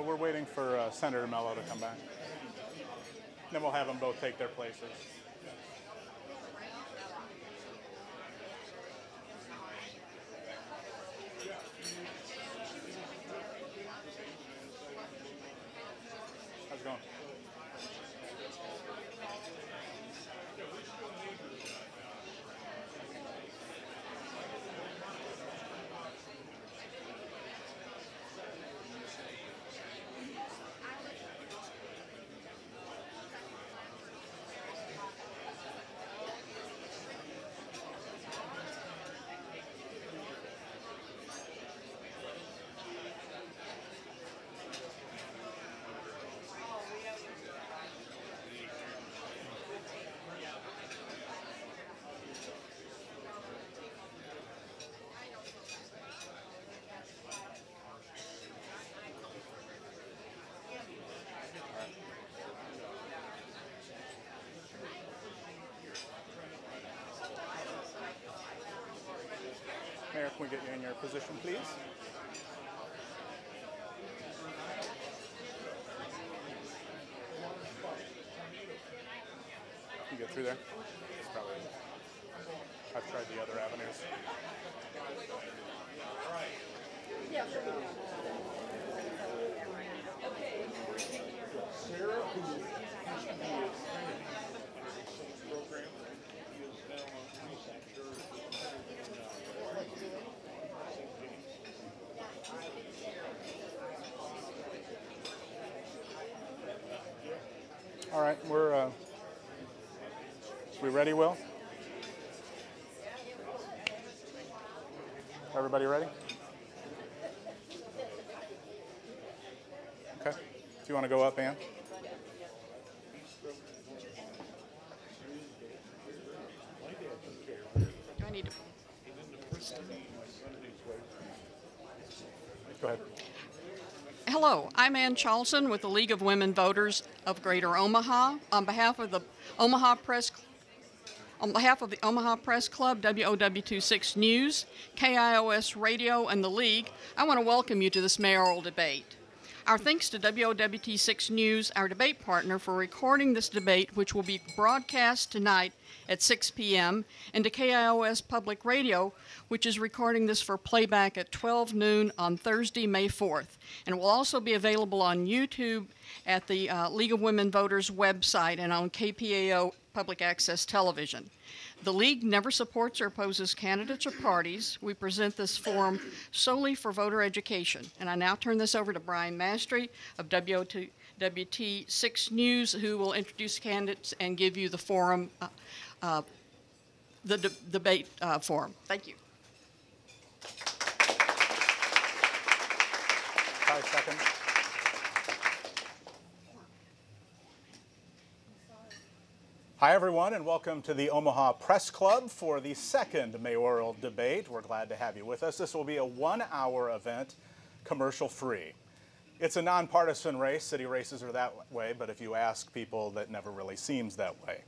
we're waiting for Senator Mello to come back. Then we'll have them both take their places. How's it going? Mayor, can we get you in your position, please? You get through there? It's probably, I've tried the other avenues. Sarah, who used to be a program, is now on research. All right, we ready, Will? Everybody ready? Okay. Do you want to go up, Ann? Do I need to? Go ahead. Hello, I'm Ann Charlson with the League of Women Voters of Greater Omaha. On behalf of the Omaha Press Club, WOW26 News, KIOS Radio, and the League, I want to welcome you to this mayoral debate. Our thanks to WOW26 News, our debate partner, for recording this debate, which will be broadcast tonight at 6 p.m., and to KIOS Public Radio, which is recording this for playback at 12 noon on Thursday, May 4th. And it will also be available on YouTube at the League of Women Voters website and on KPAO Public Access Television. The League never supports or opposes candidates or parties. We present this forum solely for voter education. And I now turn this over to Brian Mastry of WT6 News, who will introduce candidates and give you the forum, debate forum. Thank you. 5 seconds. Hi, everyone, and welcome to the Omaha Press Club for the second mayoral debate. We're glad to have you with us. This will be a 1-hour event, commercial-free. It's a nonpartisan race. City races are that way, but if you ask people, that never really seems that way.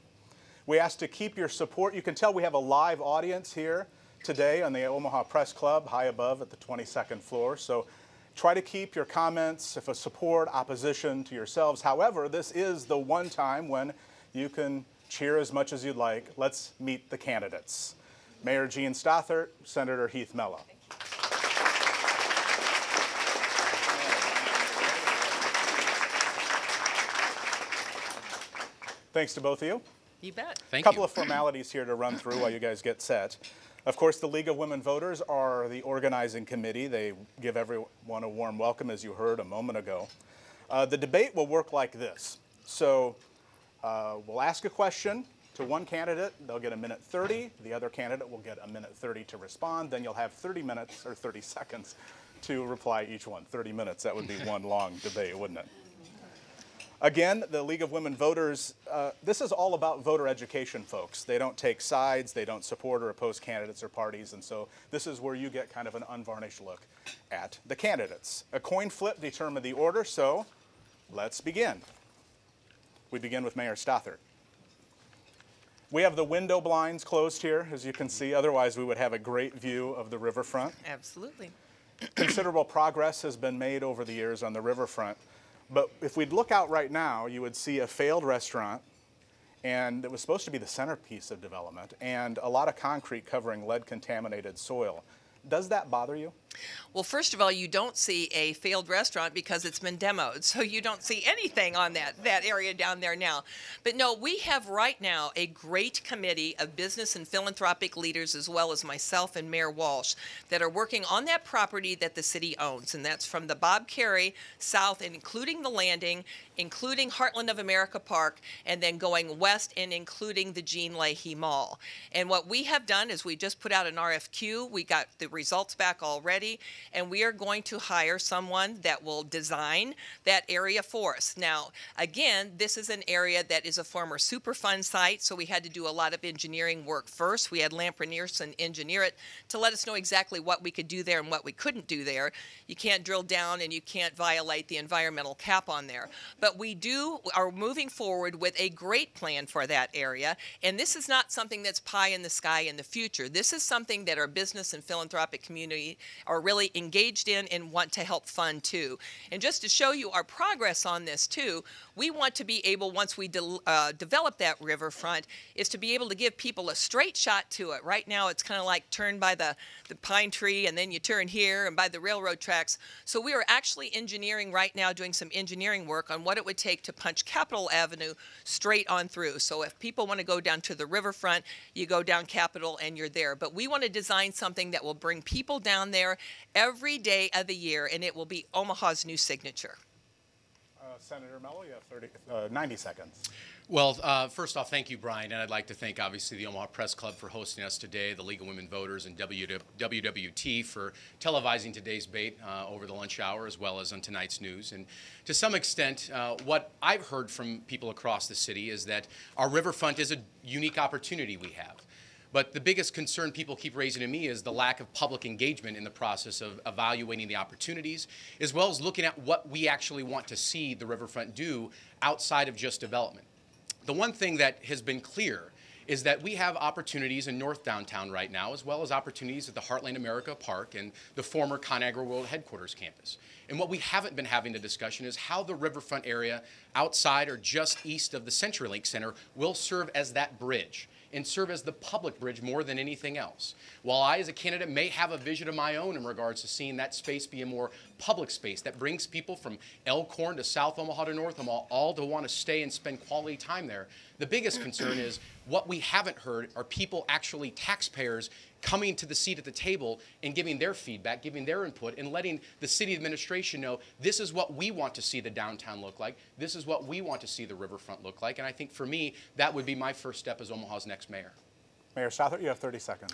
We ask to keep your support. You can tell we have a live audience here today on the Omaha Press Club, high above at the 22nd floor. So try to keep your comments, if a support, opposition to yourselves. However, this is the one time when you can cheer as much as you'd like. Let's meet the candidates. Mayor Jean Stothert, Senator Heath Mello. Thanks to both of you. You bet. A couple of formalities here to run through while you guys get set. Of course, the League of Women Voters are the organizing committee. They give everyone a warm welcome, as you heard a moment ago. The debate will work like this. So we'll ask a question to one candidate. They'll get 1:30. The other candidate will get 1:30 to respond. Then you'll have 30 minutes or 30 seconds to reply each one. 30 minutes, that would be one long debate, wouldn't it? Again, the League of Women Voters, this is all about voter education, folks. They don't take sides, they don't support or oppose candidates or parties, and so this is where you get kind of an unvarnished look at the candidates. A coin flip determined the order, so let's begin. We begin with Mayor Stothert. We have the window blinds closed here, as you can see. Otherwise, we would have a great view of the riverfront. Absolutely. Considerable progress has been made over the years on the riverfront, but if we'd look out right now, you would see a failed restaurant, and it was supposed to be the centerpiece of development, and a lot of concrete covering lead-contaminated soil. Does that bother you? Well, first of all, you don't see a failed restaurant because it's been demoed, so you don't see anything on that area down there now. But no, we have right now a great committee of business and philanthropic leaders, as well as myself and Mayor Walsh, that are working on that property that the city owns, and that's from the Bob Carey south, and including the landing, including Heartland of America Park, and then going west and including the Jean Leahy Mall. And what we have done is we just put out an RFQ. We got the results back already, and we are going to hire someone that will design that area for us. Now, again, this is an area that is a former Superfund site, so we had to do a lot of engineering work first. We had Lampreneerson engineer it to let us know exactly what we could do there and what we couldn't do there. You can't drill down and you can't violate the environmental cap on there. But we are moving forward with a great plan for that area, and this is not something that's pie in the sky in the future. This is something that our business and philanthropic community are really engaged in and want to help fund too. And just to show you our progress on this too, we want to be able, once we develop that riverfront, is to be able to give people a straight shot to it. Right now it's kind of like turn by the pine tree and then you turn here and by the railroad tracks. So we are actually engineering right now, doing some engineering work on what it would take to punch Capitol Avenue straight on through. So if people want to go down to the riverfront, you go down Capitol and you're there. But we want to design something that will bring people down there every day of the year, and it will be Omaha's new signature. Senator Mello, you have 90 seconds. Well, first off, thank you, Brian, and I'd like to thank, obviously, the Omaha Press Club for hosting us today, the League of Women Voters, and WWT for televising today's debate over the lunch hour, as well as on tonight's news. And to some extent, what I've heard from people across the city is that our riverfront is a unique opportunity we have. But the biggest concern people keep raising to me is the lack of public engagement in the process of evaluating the opportunities, as well as looking at what we actually want to see the riverfront do outside of just development. The one thing that has been clear is that we have opportunities in North Downtown right now, as well as opportunities at the Heartland America Park and the former ConAgra World Headquarters campus. And what we haven't been having the discussion is how the riverfront area outside or just east of the CenturyLink Center will serve as that bridge and serve as the public bridge more than anything else. While I, as a candidate, may have a vision of my own in regards to seeing that space be a more public space that brings people from Elkhorn to South Omaha to North Omaha all to want to stay and spend quality time there, the biggest concern is what we haven't heard are people, actually taxpayers, coming to the seat at the table and giving their feedback, giving their input, and letting the city administration know this is what we want to see the downtown look like, this is what we want to see the riverfront look like. And I think for me, that would be my first step as Omaha's next mayor. Mayor Stothert, you have 30 seconds.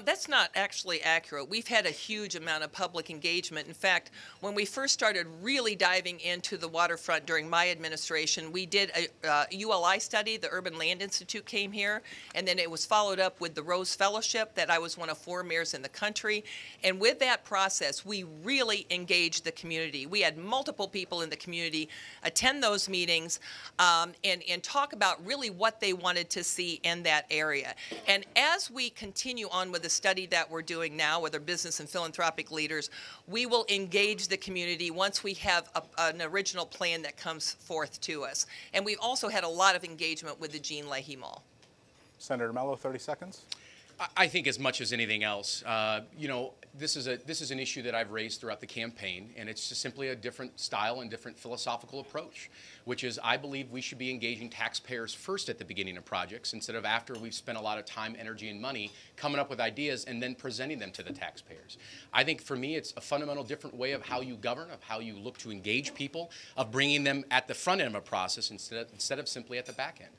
That's not actually accurate. We've had a huge amount of public engagement. In fact, when we first started really diving into the waterfront during my administration, we did a ULI study. The Urban Land Institute came here, and then it was followed up with the Rose Fellowship that I was one of 4 mayors in the country. And with that process, we really engaged the community. We had multiple people in the community attend those meetings and talk about really what they wanted to see in that area. And as we continue on with the study that we're doing now with our business and philanthropic leaders, we will engage the community once we have an original plan that comes forth to us. And we've also had a lot of engagement with the Jean Leahy Mall. Senator Mello, 30 seconds. I think as much as anything else, you know, this is an issue that I've raised throughout the campaign, and it's just simply a different style and different philosophical approach, which is I believe we should be engaging taxpayers first at the beginning of projects instead of after we've spent a lot of time, energy, and money coming up with ideas and then presenting them to the taxpayers. I think for me it's a fundamental different way of how you govern, of how you look to engage people, of bringing them at the front end of a process instead of simply at the back end.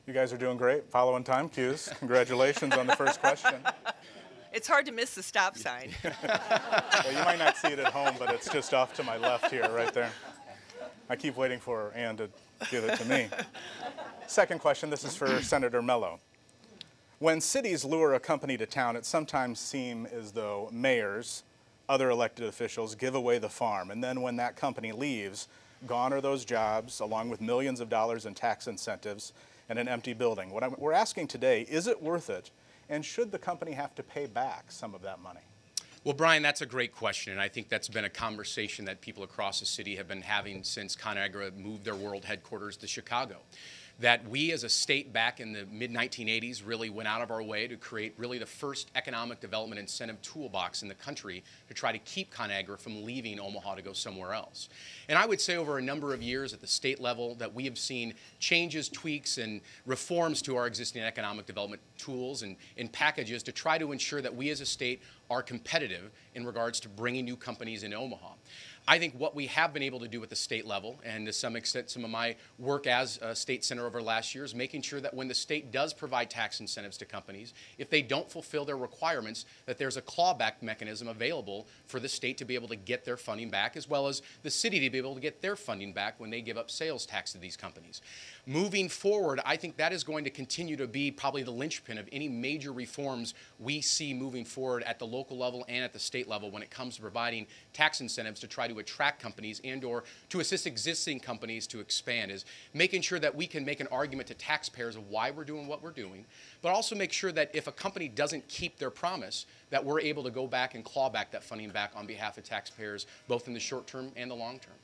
You guys are doing great. Following time cues. Congratulations on the first question. It's hard to miss the stop sign. Well, you might not see it at home, but it's just off to my left here, right there. I keep waiting for Ann to give it to me. Second question, this is for Senator Mello. When cities lure a company to town, it sometimes seems as though mayors, other elected officials, give away the farm. And then when that company leaves, gone are those jobs, along with millions of dollars in tax incentives and an empty building. What we're asking today, is it worth it? And should the company have to pay back some of that money? Well, Brian, that's a great question, and I think that's been a conversation that people across the city have been having since ConAgra moved their world headquarters to Chicago. That we as a state back in the mid-1980s really went out of our way to create really the first economic development incentive toolbox in the country to try to keep ConAgra from leaving Omaha to go somewhere else. And I would say over a number of years at the state level that we have seen changes, tweaks, and reforms to our existing economic development tools and packages to try to ensure that we as a state are competitive in regards to bringing new companies into Omaha. I think what we have been able to do at the state level, and to some extent some of my work as a state senator over the last year, is making sure that when the state does provide tax incentives to companies, if they don't fulfill their requirements, that there's a clawback mechanism available for the state to be able to get their funding back, as well as the city to be able to get their funding back when they give up sales tax to these companies. Moving forward, I think that is going to continue to be probably the linchpin of any major reforms we see moving forward at the local level and at the state level when it comes to providing tax incentives to try to attract companies and or to assist existing companies to expand, is making sure that we can make an argument to taxpayers of why we're doing what we're doing, but also make sure that if a company doesn't keep their promise, that we're able to go back and claw back that funding back on behalf of taxpayers, both in the short term and the long term.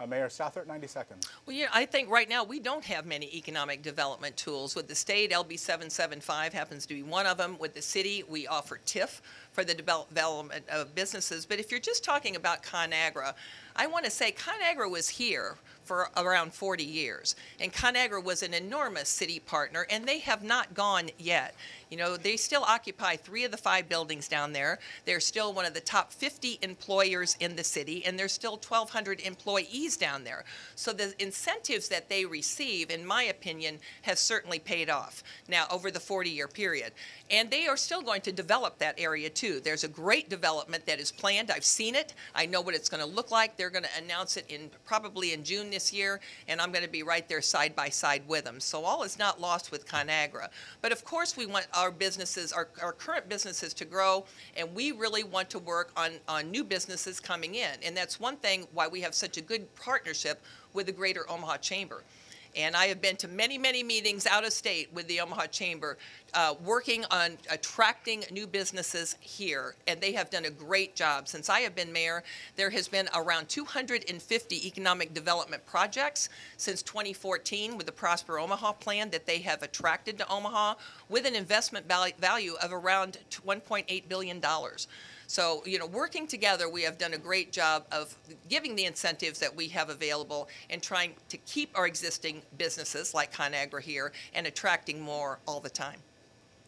Mayor Stothert, 90 seconds. Well, yeah, I think right now we don't have many economic development tools. With the state, LB 775 happens to be one of them. With the city, we offer TIF for the development of businesses. But if you're just talking about ConAgra, I want to say ConAgra was here for around 40 years. And ConAgra was an enormous city partner, and they have not gone yet. You know, they still occupy 3 of the 5 buildings down there. They're still one of the top 50 employers in the city, and there's still 1,200 employees down there. So the incentives that they receive, in my opinion, has certainly paid off now over the 40-year period. And they are still going to develop that area too. There's a great development that is planned. I've seen it. I know what it's going to look like. They're going to announce it probably in June this year, and I'm going to be right there side by side with them. So all is not lost with ConAgra. But of course we want our businesses, our current businesses to grow, and we really want to work on new businesses coming in. And that's one thing why we have such a good partnership with the Greater Omaha Chamber. And I have been to many, many meetings out of state with the Omaha Chamber working on attracting new businesses here. And they have done a great job. Since I have been mayor, there has been around 250 economic development projects since 2014 with the Prosper Omaha plan that they have attracted to Omaha with an investment value of around $1.8 billion. So, you know, working together, we have done a great job of giving the incentives that we have available and trying to keep our existing businesses like ConAgra here and attracting more all the time.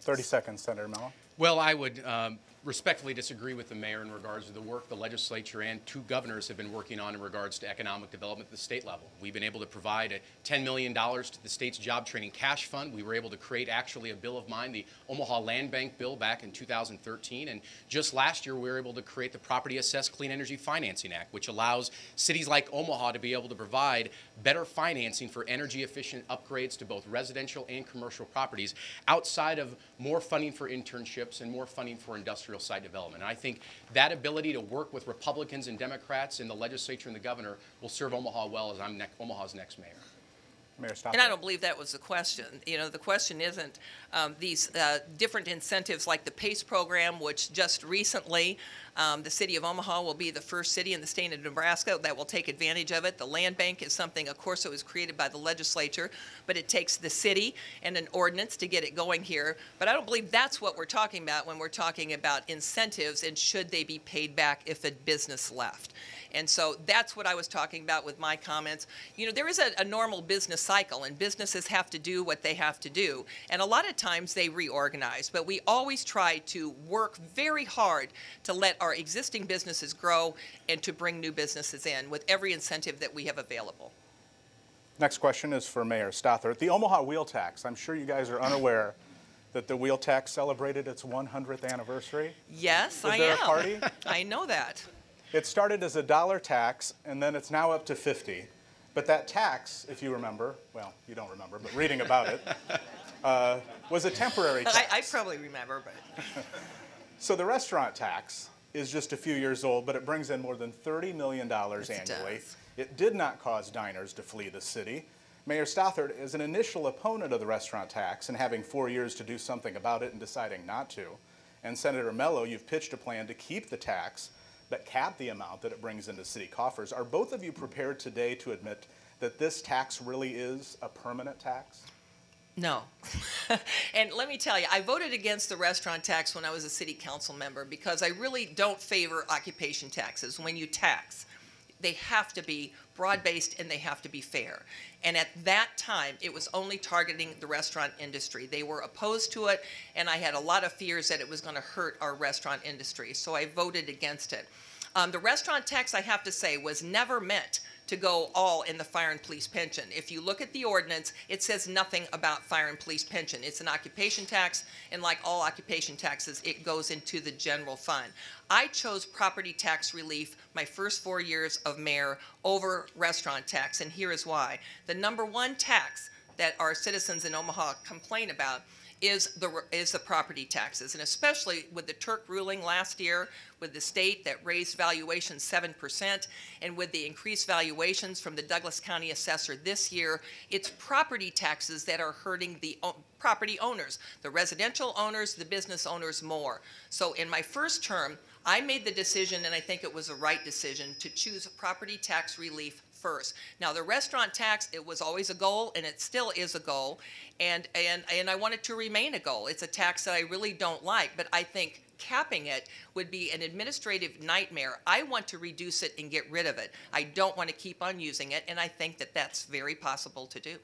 30 seconds, Senator Mello. Well, I would respectfully disagree with the mayor in regards to the work the legislature and 2 governors have been working on in regards to economic development at the state level. We've been able to provide $10 million to the state's job training cash fund. We were able to create actually a bill of mine, the Omaha Land Bank bill, back in 2013. And just last year, we were able to create the Property Assessed Clean Energy Financing Act, which allows cities like Omaha to be able to provide better financing for energy efficient upgrades to both residential and commercial properties outside of more funding for internships and more funding for industrial site development. And I think that ability to work with Republicans and Democrats in the legislature and the governor will serve Omaha well as I'm Omaha's next mayor. Mayor Stothert. And I don't believe that was the question. You know, the question isn't these different incentives like the PACE program, which just recently the city of Omaha will be the first city in the state of Nebraska that will take advantage of it. The land bank is something, of course, that was created by the legislature, but it takes the city and an ordinance to get it going here. But I don't believe that's what we're talking about when we're talking about incentives and should they be paid back if a business left. And so that's what I was talking about with my comments. You know, there is a normal business cycle, and businesses have to do what they have to do. And a lot of times they reorganize, but we always try to work very hard to let our existing businesses grow and to bring new businesses in with every incentive that we have available. Next question is for Mayor Stothert. The Omaha wheel tax. I'm sure you guys are unaware that the wheel tax celebrated its 100th anniversary. Yes, I am. Was there a party? I know that. It started as a $1 tax, and then it's now up to 50. But that tax, if you remember, well, you don't remember, but reading about it, was a temporary tax. I probably remember, but. So the restaurant tax is just a few years old, but it brings in more than $30 million Yes, annually. it does. It did not cause diners to flee the city. Mayor Stothert is an initial opponent of the restaurant tax and having 4 years to do something about it and deciding not to. And Senator Mello, you've pitched a plan to keep the tax, but cap the amount that it brings into city coffers. Are both of you prepared today to admit that this tax really is a permanent tax? No. And let me tell you, I voted against the restaurant tax when I was a city council member because I really don't favor occupation taxes. When you tax, they have to be broad-based and they have to be fair. And at that time, it was only targeting the restaurant industry. They were opposed to it, and I had a lot of fears that it was going to hurt our restaurant industry, so I voted against it. The restaurant tax, I have to say, was never meant to go all in the fire and police pension. If you look at the ordinance, it says nothing about fire and police pension. It's an occupation tax, and like all occupation taxes, it goes into the general fund. I chose property tax relief my first 4 years of mayor over restaurant tax, and here is why. The number one tax that our citizens in Omaha complain about is the property taxes, and especially with the Turk ruling last year, with the state that raised valuations 7%, and with the increased valuations from the Douglas County assessor this year, it's property taxes that are hurting the property owners, the residential owners, the business owners more. So in my first term, I made the decision, and I think it was a right decision, to choose property tax relief first. Now, the restaurant tax, it was always a goal, and it still is a goal, and I want it to remain a goal. It's a tax that I really don't like, but I think capping it would be an administrative nightmare. I want to reduce it and get rid of it. I don't want to keep on using it, and I think that that's very possible to do.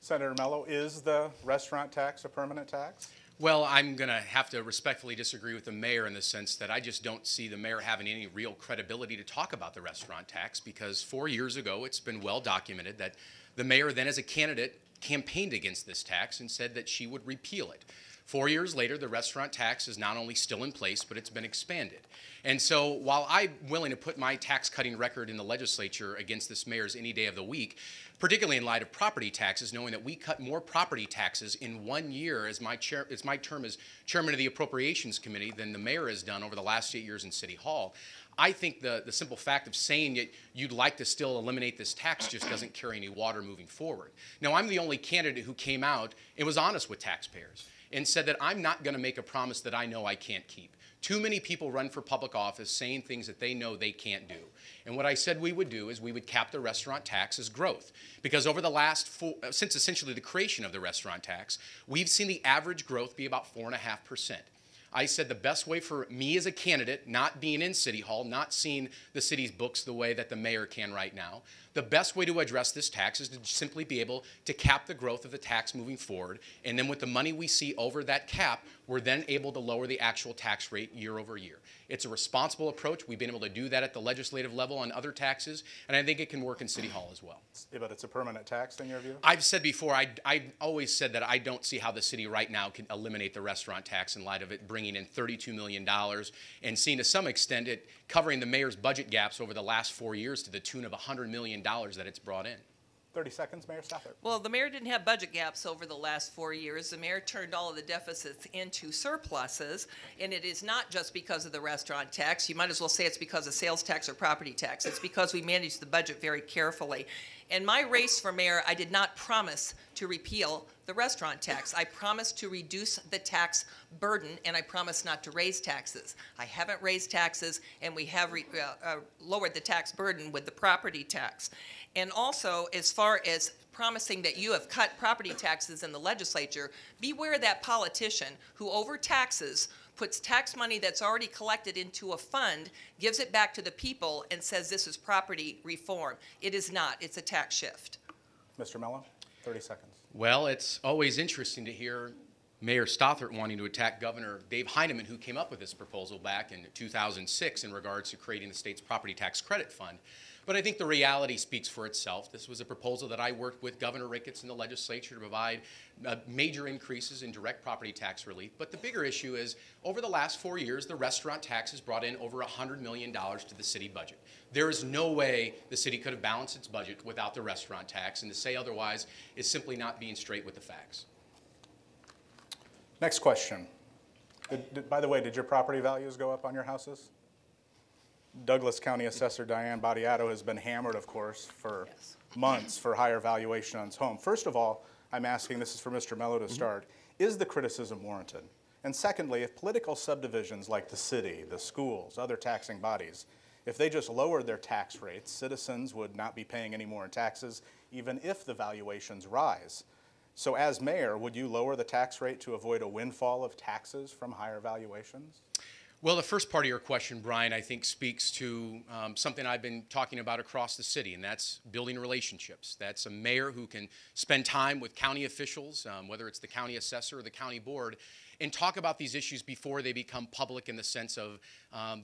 Senator Mello, is the restaurant tax a permanent tax? Well, I'm going to have to respectfully disagree with the mayor in the sense that I just don't see the mayor having any real credibility to talk about the restaurant tax, because 4 years ago it's been well documented that the mayor then as a candidate campaigned against this tax and said that she would repeal it. 4 years later, the restaurant tax is not only still in place, but it's been expanded. And so while I'm willing to put my tax cutting record in the legislature against this mayor's any day of the week, particularly in light of property taxes, knowing that we cut more property taxes in 1 year as my term as chairman of the Appropriations Committee than the mayor has done over the last 8 years in City Hall, I think the simple fact of saying that you'd like to still eliminate this tax just doesn't carry any water moving forward. Now, I'm the only candidate who came out and was honest with taxpayers and said that I'm not going to make a promise that I know I can't keep. Too many people run for public office saying things that they know they can't do. And what I said we would do is we would cap the restaurant tax as growth. Because over the last since essentially the creation of the restaurant tax, we've seen the average growth be about 4.5%. I said the best way for me as a candidate, not being in City Hall, not seeing the city's books the way that the mayor can right now, the best way to address this tax is to simply be able to cap the growth of the tax moving forward. And then with the money we see over that cap, we're then able to lower the actual tax rate year over year. It's a responsible approach. We've been able to do that at the legislative level on other taxes, and I think it can work in City Hall as well. Yeah, but it's a permanent tax in your view? I've said before, I've always said that I don't see how the city right now can eliminate the restaurant tax in light of it bringing in $32 million and seeing to some extent it covering the mayor's budget gaps over the last 4 years to the tune of $100 million that it's brought in. 30 seconds, Mayor Stothert. Well, the mayor didn't have budget gaps over the last 4 years. The mayor turned all of the deficits into surpluses, and it is not just because of the restaurant tax. You might as well say it's because of sales tax or property tax. It's because we managed the budget very carefully. In my race for mayor, I did not promise to repeal the restaurant tax. I promised to reduce the tax burden, and I promised not to raise taxes. I haven't raised taxes, and we have lowered the tax burden with the property tax. And also, as far as promising that you have cut property taxes in the legislature, beware that politician who overtaxes, puts tax money that's already collected into a fund, gives it back to the people, and says this is property reform. It is not. It's a tax shift. Mr. Mello, 30 seconds. Well, it's always interesting to hear Mayor Stothert wanting to attack Governor Dave Heineman, who came up with this proposal back in 2006 in regards to creating the state's property tax credit fund. But I think the reality speaks for itself. This was a proposal that I worked with Governor Ricketts in the legislature to provide major increases in direct property tax relief. But the bigger issue is, over the last 4 years, the restaurant tax has brought in over $100 million to the city budget. There is no way the city could have balanced its budget without the restaurant tax, and to say otherwise is simply not being straight with the facts. Next question. By the way, did your property values go up on your houses? Douglas County Assessor Diane Badiato has been hammered, of course, for months for higher valuation on his home. First of all, I'm asking, this is for Mr. Mello to start, is the criticism warranted? And secondly, if political subdivisions like the city, the schools, other taxing bodies, if they just lowered their tax rates, citizens would not be paying any more in taxes, even if the valuations rise. So as mayor, would you lower the tax rate to avoid a windfall of taxes from higher valuations? Well, the first part of your question, Brian, I think speaks to something I've been talking about across the city, and that's building relationships. That's a mayor who can spend time with county officials, whether it's the county assessor or the county board, and talk about these issues before they become public in the sense of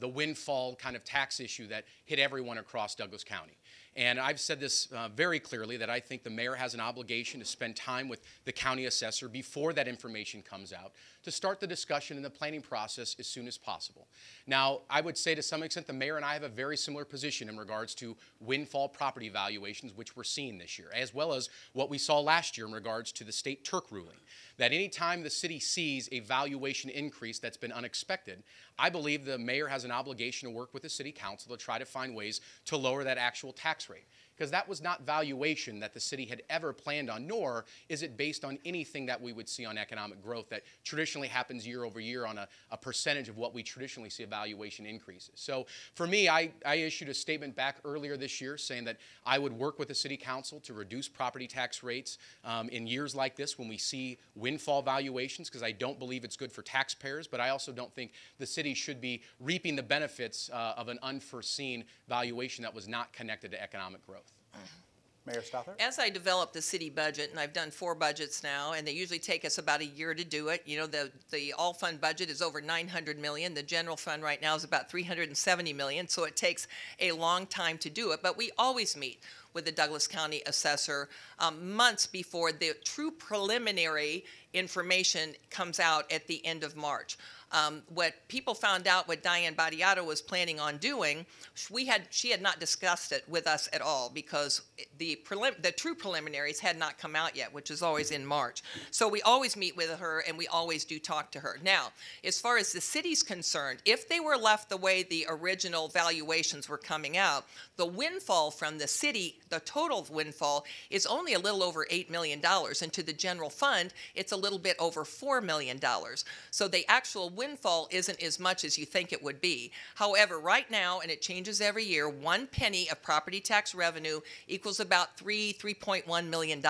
the windfall kind of tax issue that hit everyone across Douglas County. And I've said this very clearly, that I think the mayor has an obligation to spend time with the county assessor before that information comes out, to start the discussion and the planning process as soon as possible. Now, I would say to some extent the mayor and I have a very similar position in regards to windfall property valuations, which we're seeing this year, as well as what we saw last year in regards to the state Turk ruling. That any time the city sees a valuation increase that's been unexpected, I believe the mayor has an obligation to work with the city council to try to find ways to lower that actual tax rate. Because that was not valuation that the city had ever planned on, nor is it based on anything that we would see on economic growth that traditionally happens year over year on a percentage of what we traditionally see valuation increases. So for me, I issued a statement back earlier this year saying that I would work with the city council to reduce property tax rates in years like this when we see windfall valuations, because I don't believe it's good for taxpayers, but I also don't think the city should be reaping the benefits of an unforeseen valuation that was not connected to economic growth. Mayor Stothert? As I develop the city budget, and I've done 4 budgets now, and they usually take us about a year to do it. You know, the all-fund budget is over $900 million. The general fund right now is about $370 million, so it takes a long time to do it. But we always meet with the Douglas County assessor months before the true preliminary information comes out at the end of March. What people found out what Diane Battiato was planning on doing, she had not discussed it with us at all, because the true preliminaries had not come out yet, which is always in March. So we always meet with her, and we always do talk to her. Now, as far as the city's concerned, if they were left the way the original valuations were coming out, the windfall from the city, the total windfall, is only a little over $8 million, and to the general fund, it's a little bit over $4 million. So the actual windfall isn't as much as you think it would be. However, right now, and it changes every year, 1 penny of property tax revenue equals about $3.1 million.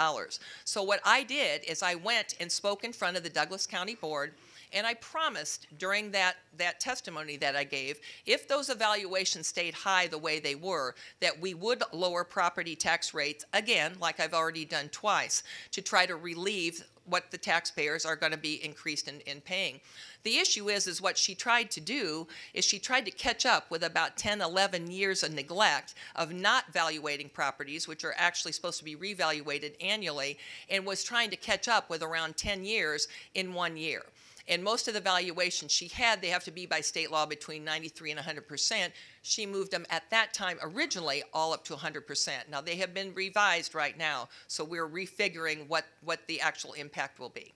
So what I did is I went and spoke in front of the Douglas County Board, and I promised during that testimony that I gave, if those evaluations stayed high the way they were, that we would lower property tax rates, again, like I've already done twice, to try to relieve what the taxpayers are going to be increased in paying. The issue is what she tried to do is she tried to catch up with about 10, 11 years of neglect of not valuating properties, which are actually supposed to be revaluated annually, and was trying to catch up with around 10 years in 1 year. And most of the valuations she had, they have to be by state law between 93 and 100%. She moved them at that time originally all up to 100%. Now they have been revised right now, so we're refiguring what the actual impact will be.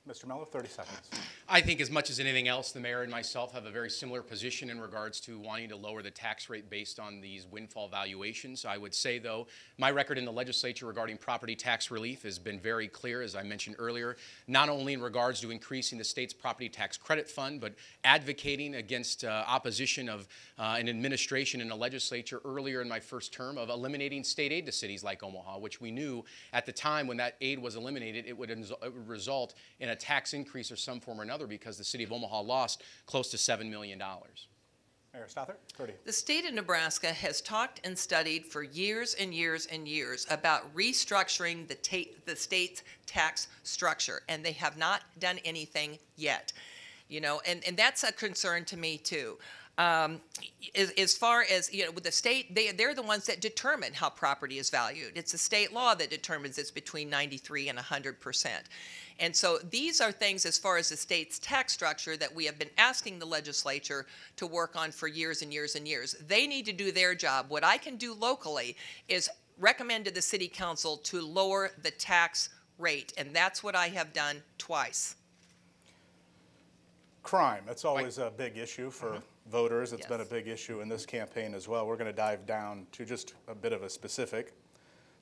Mr. Mello, 30 seconds. I think as much as anything else, the mayor and myself have a very similar position in regards to wanting to lower the tax rate based on these windfall valuations. I would say, though, my record in the legislature regarding property tax relief has been very clear, as I mentioned earlier, not only in regards to increasing the state's property tax credit fund, but advocating against opposition of an administration in the legislature earlier in my first term of eliminating state aid to cities like Omaha, which we knew at the time when that aid was eliminated, it would result in a tax increase or some form or another, because the city of Omaha lost close to $7 million. Mayor Stothert, 30. The state of Nebraska has talked and studied for years and years and years about restructuring the state's tax structure, and they have not done anything yet. You know, and that's a concern to me too. As far as, you know, with the state, they're the ones that determine how property is valued. It's the state law that determines it's between 93 and 100%. And so these are things as far as the state's tax structure that we have been asking the legislature to work on for years and years and years. They need to do their job. What I can do locally is recommend to the city council to lower the tax rate, and that's what I have done twice. Crime, that's always a big issue for voters. It's Yes. been a big issue in this campaign as well. We're going to dive down to just a bit of a specific.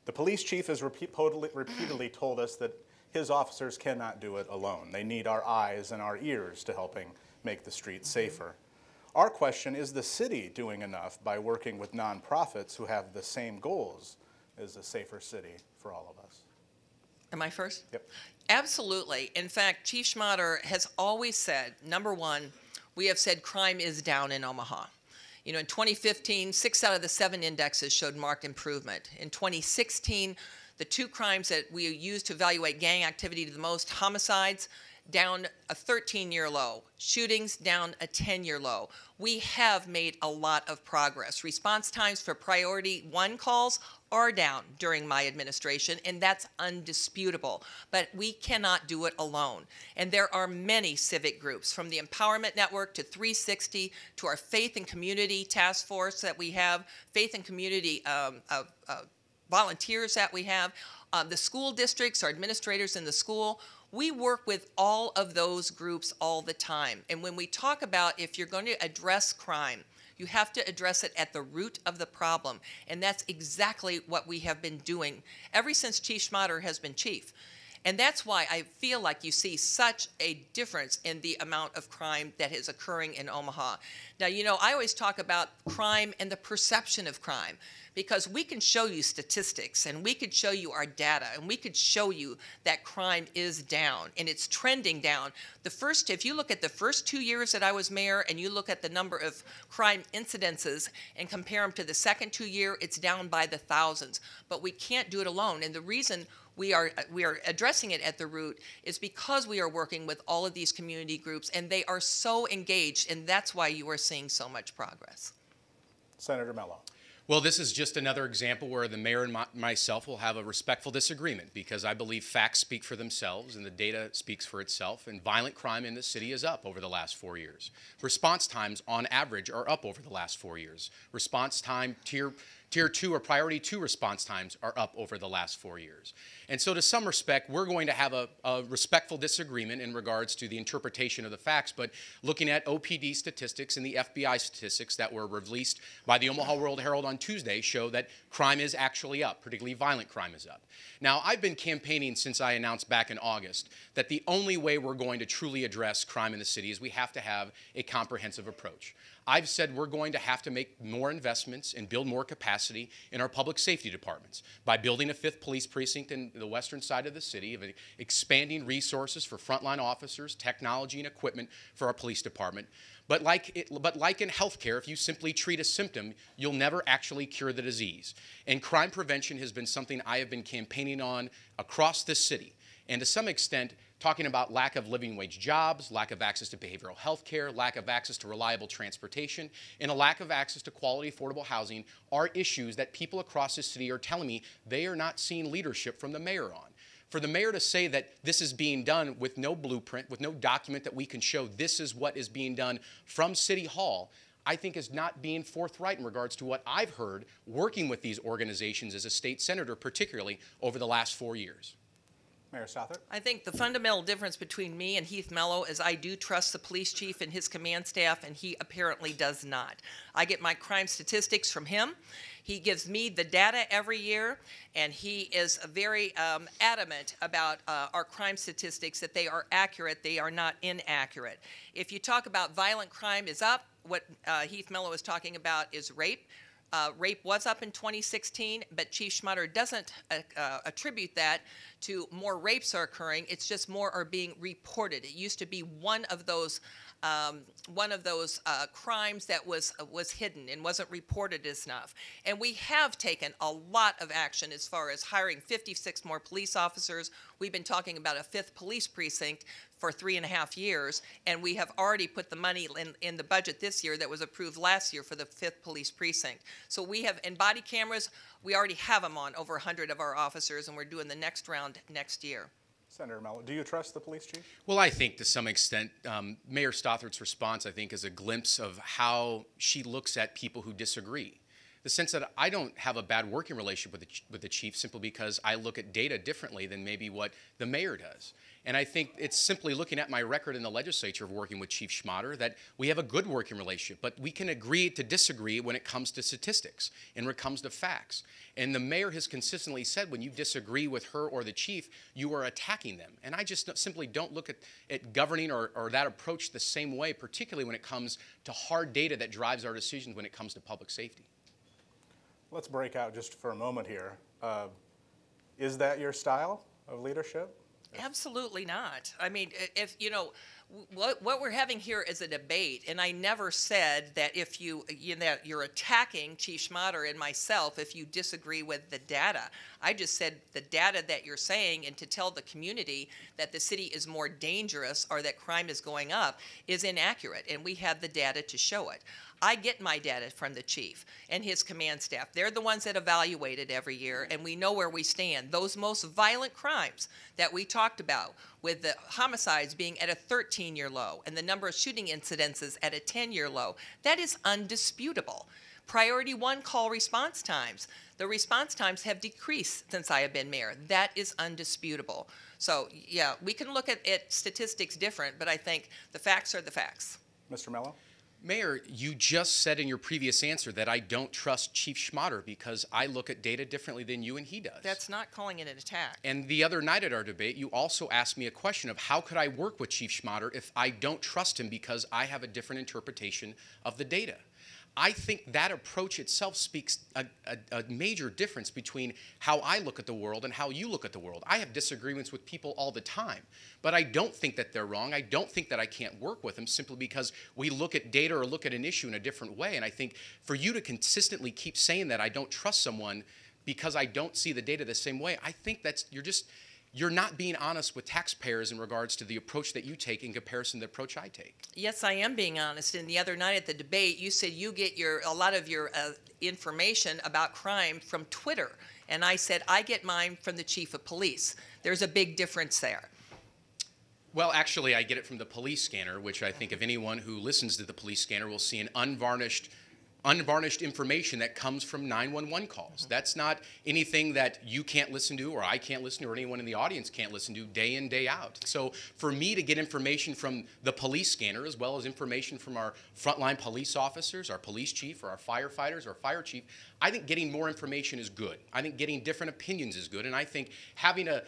The police chief has repeatedly told us that his officers cannot do it alone. They need our eyes and our ears to helping make the streets safer. Our question, is the city doing enough by working with nonprofits who have the same goals as a safer city for all of us? Am I first? Yep. Absolutely. In fact, Chief Schmatter has always said, number one, we have said crime is down in Omaha. You know, in 2015, 6 out of the 7 indexes showed marked improvement. In 2016, the 2 crimes that we used to evaluate gang activity the most, homicides, down a 13-year low, shootings down a 10-year low. We have made a lot of progress. Response times for priority 1 calls are down during my administration, and that's undisputable. But we cannot do it alone. And there are many civic groups, from the Empowerment Network to 360 to our Faith and Community Task Force that we have, Faith and Community volunteers that we have, the school districts, our administrators in the school. We work with all of those groups all the time. And when we talk about if you're going to address crime, you have to address it at the root of the problem. And that's exactly what we have been doing ever since Chief Schmatter has been chief. And that's why I feel like you see such a difference in the amount of crime that is occurring in Omaha. Now, you know, I always talk about crime and the perception of crime, because we can show you statistics and we could show you our data and we could show you that crime is down and it's trending down. If you look at the first 2 years that I was mayor and you look at the number of crime incidences and compare them to the second 2 years, it's down by the thousands. But we can't do it alone. And the reason we are addressing it at the root is because we are working with all of these community groups and they are so engaged, and that's why you are seeing so much progress. Senator Mello. Well, this is just another example where the mayor and myself will have a respectful disagreement, because I believe facts speak for themselves and the data speaks for itself, and violent crime in the city is up over the last 4 years. Response times on average are up over the last 4 years. Response time, Tier 2 or Priority 2 response times are up over the last 4 years. And so to some respect, we're going to have a respectful disagreement in regards to the interpretation of the facts, but looking at OPD statistics and the FBI statistics that were released by the Omaha World-Herald on Tuesday show that crime is actually up, particularly violent crime is up. Now, I've been campaigning since I announced back in August that the only way we're going to truly address crime in the city is we have to have a comprehensive approach. I've said we're going to have to make more investments and build more capacity in our public safety departments by building a 5th police precinct in the western side of the city, of expanding resources for frontline officers, technology and equipment for our police department. But like in healthcare, if you simply treat a symptom, you'll never actually cure the disease. And crime prevention has been something I have been campaigning on across this city. And to some extent, talking about lack of living wage jobs, lack of access to behavioral health care, lack of access to reliable transportation, and a lack of access to quality, affordable housing are issues that people across this city are telling me they are not seeing leadership from the mayor on. For the mayor to say that this is being done with no blueprint, with no document that we can show this is what is being done from City Hall, I think is not being forthright in regards to what I've heard working with these organizations as a state senator, particularly over the last 4 years. Mayor Stothert. I think the fundamental difference between me and Heath Mello is I do trust the police chief and his command staff, and he apparently does not. I get my crime statistics from him. He gives me the data every year, and he is very adamant about our crime statistics, that they are accurate, they are not inaccurate. If you talk about violent crime is up, what Heath Mello is talking about is rape. Rape was up in 2016, but Chief Schmatter doesn't attribute that to more rapes are occurring. It's just more are being reported. It used to be one of those crimes that was hidden and wasn't reported enough. And we have taken a lot of action as far as hiring 56 more police officers. We've been talking about a 5th police precinct for 3.5 years, and we have already put the money in the budget this year that was approved last year for the 5th police precinct. So we have, in body cameras, we already have them on over 100 of our officers, and we're doing the next round next year. Senator Mello, do you trust the police chief? Well, I think to some extent, Mayor Stothart's response, I think, is a glimpse of how she looks at people who disagree. the sense that I don't have a bad working relationship with the chief simply because I look at data differently than maybe what the mayor does. And I think it's simply looking at my record in the legislature of working with Chief Schmatter that we have a good working relationship, but we can agree to disagree when it comes to statistics and when it comes to facts. And the mayor has consistently said when you disagree with her or the chief, you are attacking them. And I just simply don't look at governing or that approach the same way, particularly when it comes to hard data that drives our decisions when it comes to public safety. Let's break out just for a moment here. Is that your style of leadership? Absolutely not. I mean, if you know, what we're having here is a debate, and I never said that if you're attacking Chief Schmatter and myself if you disagree with the data. I just said the data that you're saying, and to tell the community that the city is more dangerous or that crime is going up is inaccurate, and we have the data to show it. I get my data from the chief and his command staff. They're the ones that evaluate it every year, and we know where we stand. Those most violent crimes that we talked about, with the homicides being at a 13-year low and the number of shooting incidences at a 10-year low, that is undisputable. Priority 1 call response times. The response times have decreased since I have been mayor. That is undisputable. So, yeah, we can look at statistics different, but I think the facts are the facts. Mr. Mello? Mayor, you just said in your previous answer that I don't trust Chief Schmatter because I look at data differently than you and he does. That's not calling it an attack. And the other night at our debate, you also asked me a question of how could I work with Chief Schmatter if I don't trust him because I have a different interpretation of the data. I think that approach itself speaks a major difference between how I look at the world and how you look at the world. I have disagreements with people all the time, but I don't think that they're wrong. I don't think that I can't work with them simply because we look at data or look at an issue in a different way. And I think for you to consistently keep saying that I don't trust someone because I don't see the data the same way, I think that's you're not being honest with taxpayers in regards to the approach that you take in comparison to the approach I take. Yes, I am being honest. And the other night at the debate, you said you get a lot of your information about crime from Twitter. And I said, I get mine from the chief of police. There's a big difference there. Well, actually, I get it from the police scanner, which I think if anyone who listens to the police scanner will see an unvarnished information that comes from 911 calls. That's not anything that you can't listen to or I can't listen to or anyone in the audience can't listen to day in, day out. So for me to get information from the police scanner as well as information from our frontline police officers, our police chief or our firefighters or fire chief, I think getting more information is good. I think getting different opinions is good. And I think having a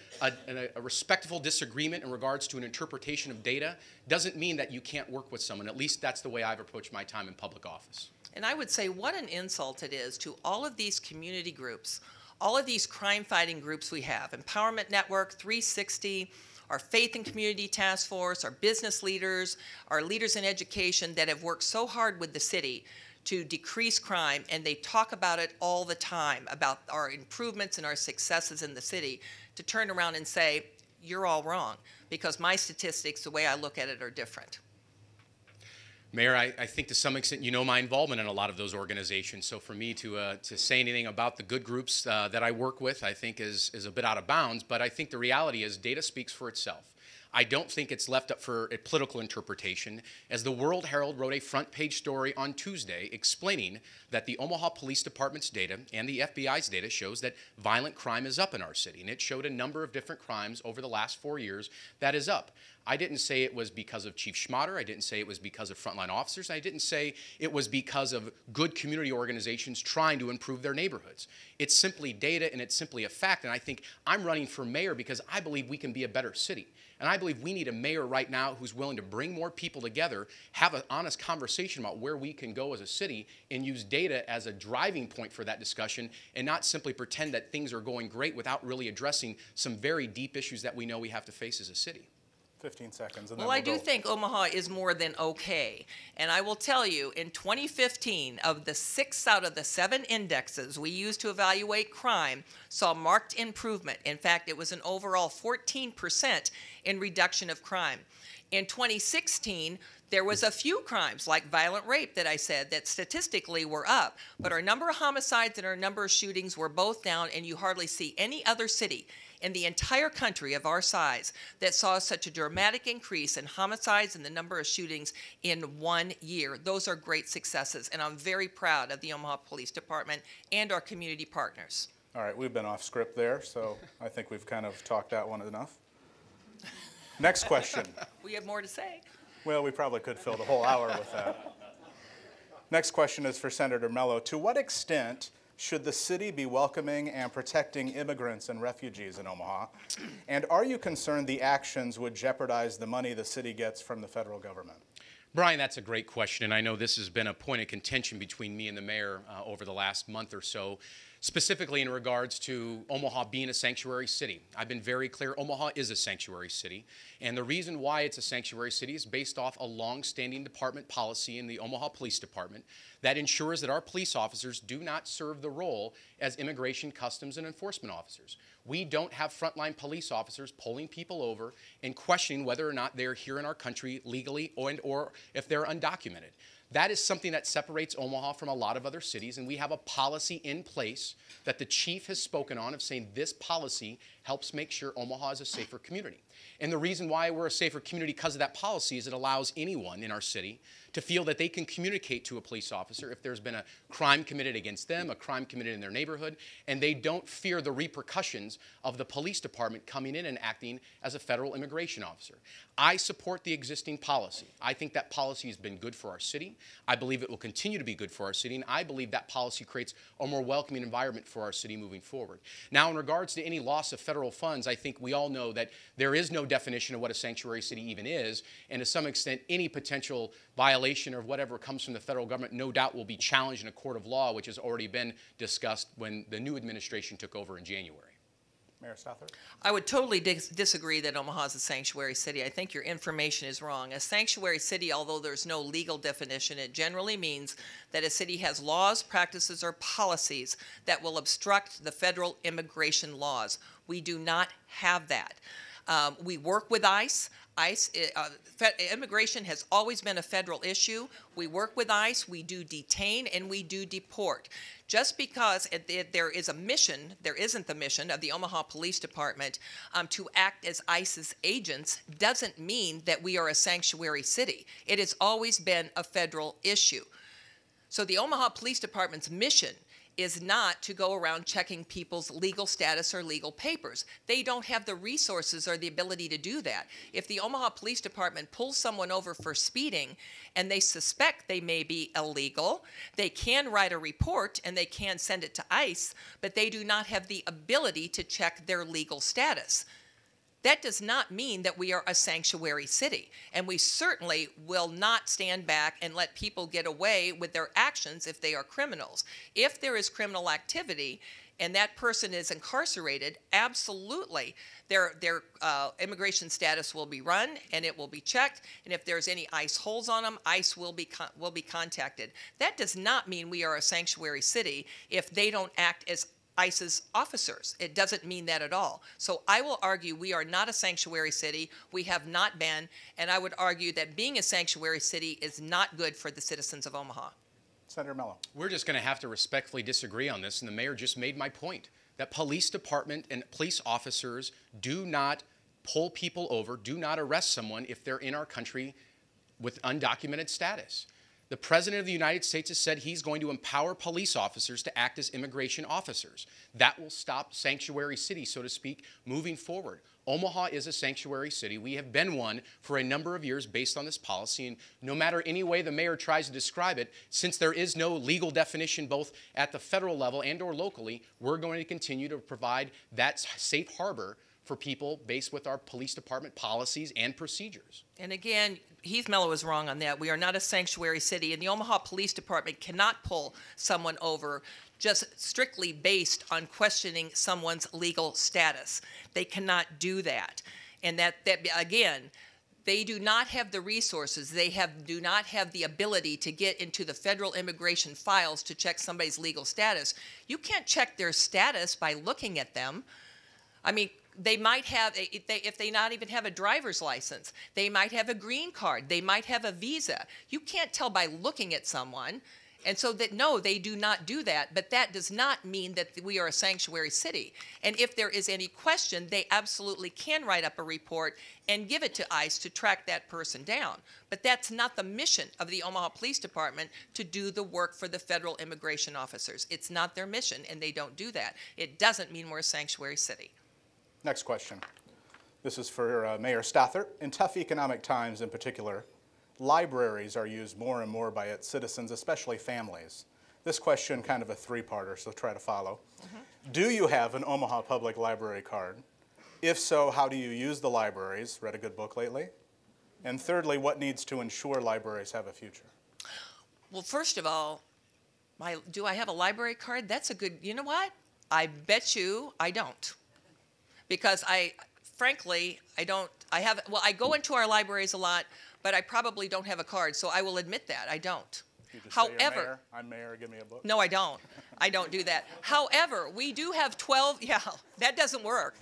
respectful disagreement in regards to an interpretation of data doesn't mean that you can't work with someone. At least that's the way I've approached my time in public office. And I would say what an insult it is to all of these community groups, all of these crime-fighting groups we have, Empowerment Network, 360, our Faith and Community Task Force, our business leaders, our leaders in education that have worked so hard with the city to decrease crime, and they talk about it all the time, about our improvements and our successes in the city, to turn around and say, you're all wrong, because my statistics, the way I look at it, are different. Mayor, I think to some extent you know my involvement in a lot of those organizations. So for me to say anything about the good groups that I work with, I think is a bit out of bounds. But I think the reality is data speaks for itself. I don't think it's left up for a political interpretation, as the World Herald wrote a front-page story on Tuesday explaining that the Omaha Police Department's data and the FBI's data shows that violent crime is up in our city. And it showed a number of different crimes over the last 4 years that is up. I didn't say it was because of Chief Schmatter. I didn't say it was because of frontline officers. I didn't say it was because of good community organizations trying to improve their neighborhoods. It's simply data, and it's simply a fact. And I think I'm running for mayor because I believe we can be a better city. And I believe we need a mayor right now who's willing to bring more people together, have an honest conversation about where we can go as a city, and use data as a driving point for that discussion, and not simply pretend that things are going great without really addressing some very deep issues that we know we have to face as a city. 15 seconds. And well, I do think Omaha is more than okay. And I will tell you, in 2015, of the 6 out of the 7 indexes we used to evaluate crime saw marked improvement. In fact, it was an overall 14% in reduction of crime. In 2016, there was a few crimes, like violent rape that I said, that statistically were up. But our number of homicides and our number of shootings were both down, and you hardly see any other city in the entire country of our size that saw such a dramatic increase in homicides and the number of shootings in 1 year. Those are great successes, and I'm very proud of the Omaha Police Department and our community partners. All right, we've been off script there, so I think we've kind of talked that one enough. Next question. We have more to say. Well, we probably could fill the whole hour with that. Next question is for Senator Mello. To what extent should the city be welcoming and protecting immigrants and refugees in Omaha? And are you concerned the actions would jeopardize the money the city gets from the federal government? Brian, that's a great question, and I know this has been a point of contention between me and the mayor over the last month or so, specifically in regards to Omaha being a sanctuary city. I've been very clear, Omaha is a sanctuary city, and the reason why it's a sanctuary city is based off a long-standing department policy in the Omaha Police Department that ensures that our police officers do not serve the role as immigration, customs, and enforcement officers. We don't have frontline police officers pulling people over and questioning whether or not they're here in our country legally or if they're undocumented. That is something that separates Omaha from a lot of other cities, and we have a policy in place that the chief has spoken on of saying this policy helps make sure Omaha is a safer community. And the reason why we're a safer community because of that policy is it allows anyone in our city to feel that they can communicate to a police officer if there's been a crime committed against them, a crime committed in their neighborhood, and they don't fear the repercussions of the police department coming in and acting as a federal immigration officer. I support the existing policy. I think that policy has been good for our city. I believe it will continue to be good for our city, and I believe that policy creates a more welcoming environment for our city moving forward. Now, in regards to any loss of federal funds, I think we all know that there is no definition of what a sanctuary city even is, and to some extent, any potential violation or whatever comes from the federal government no doubt will be challenged in a court of law, which has already been discussed when the new administration took over in January. Mayor Stothert? I would totally disagree that Omaha is a sanctuary city. I think your information is wrong. A sanctuary city, although there's no legal definition, it generally means that a city has laws, practices, or policies that will obstruct the federal immigration laws. We do not have that. We work with ICE. Immigration has always been a federal issue. We work with ICE, we do detain, and we do deport. Just because there is a mission, there isn't the mission of the Omaha Police Department to act as ICE's agents doesn't mean that we are a sanctuary city. It has always been a federal issue. So the Omaha Police Department's mission is not to go around checking people's legal status or legal papers. They don't have the resources or the ability to do that. If the Omaha Police Department pulls someone over for speeding and they suspect they may be illegal, they can write a report and they can send it to ICE, but they do not have the ability to check their legal status. That does not mean that we are a sanctuary city, and we certainly will not stand back and let people get away with their actions if they are criminals. If there is criminal activity and that person is incarcerated, absolutely their immigration status will be run and it will be checked, and if there's any ICE holes on them, ICE will be contacted. That does not mean we are a sanctuary city if they don't act as ICE's officers. It doesn't mean that at all. So I will argue we are not a sanctuary city. We have not been, and I would argue that being a sanctuary city is not good for the citizens of Omaha. Senator Mello. We're just going to have to respectfully disagree on this, and the mayor just made my point, that police department and police officers do not pull people over, do not arrest someone if they're in our country with undocumented status. The President of the United States has said he's going to empower police officers to act as immigration officers. That will stop sanctuary city, so to speak, moving forward. Omaha is a sanctuary city. We have been one for a number of years based on this policy, and no matter any way the mayor tries to describe it, since there is no legal definition both at the federal level and or locally, we're going to continue to provide that safe harbor for people based with our police department policies and procedures. And again, Heath Mello is wrong on that. We are not a sanctuary city, and the Omaha Police Department cannot pull someone over just strictly based on questioning someone's legal status. They cannot do that. And that again, they do not have the resources. They do not have the ability to get into the federal immigration files to check somebody's legal status. You can't check their status by looking at them. I mean, they might have, if they not even have a driver's license, they might have a green card, they might have a visa. You can't tell by looking at someone And so that, no, they do not do that, but that does not mean that we are a sanctuary city. And if there is any question, they absolutely can write up a report and give it to ICE to track that person down. But that's not the mission of the Omaha Police Department, to do the work for the federal immigration officers. It's not their mission, and they don't do that. It doesn't mean we're a sanctuary city. Next question. This is for Mayor Stothert. In tough economic times in particular, libraries are used more and more by its citizens, especially families. This question kind of a three-parter, so try to follow. Do you have an Omaha Public Library card? If so, how do you use the libraries? Read a good book lately? And thirdly, what needs to ensure libraries have a future? Well, first of all, do I have a library card? That's a good, you know what? I bet you I don't. Because frankly, I go into our libraries a lot, but I probably don't have a card, so I will admit that, I don't. You just say However, you're mayor, I'm mayor, give me a book. no, I don't. I don't do that. However, we do have 12, yeah, that doesn't work.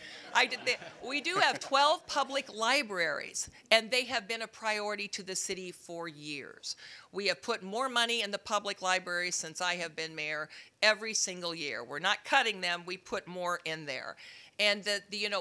We do have 12 public libraries, and they have been a priority to the city for years. We have put more money in the public libraries since I have been mayor every single year. We're not cutting them, we put more in there. And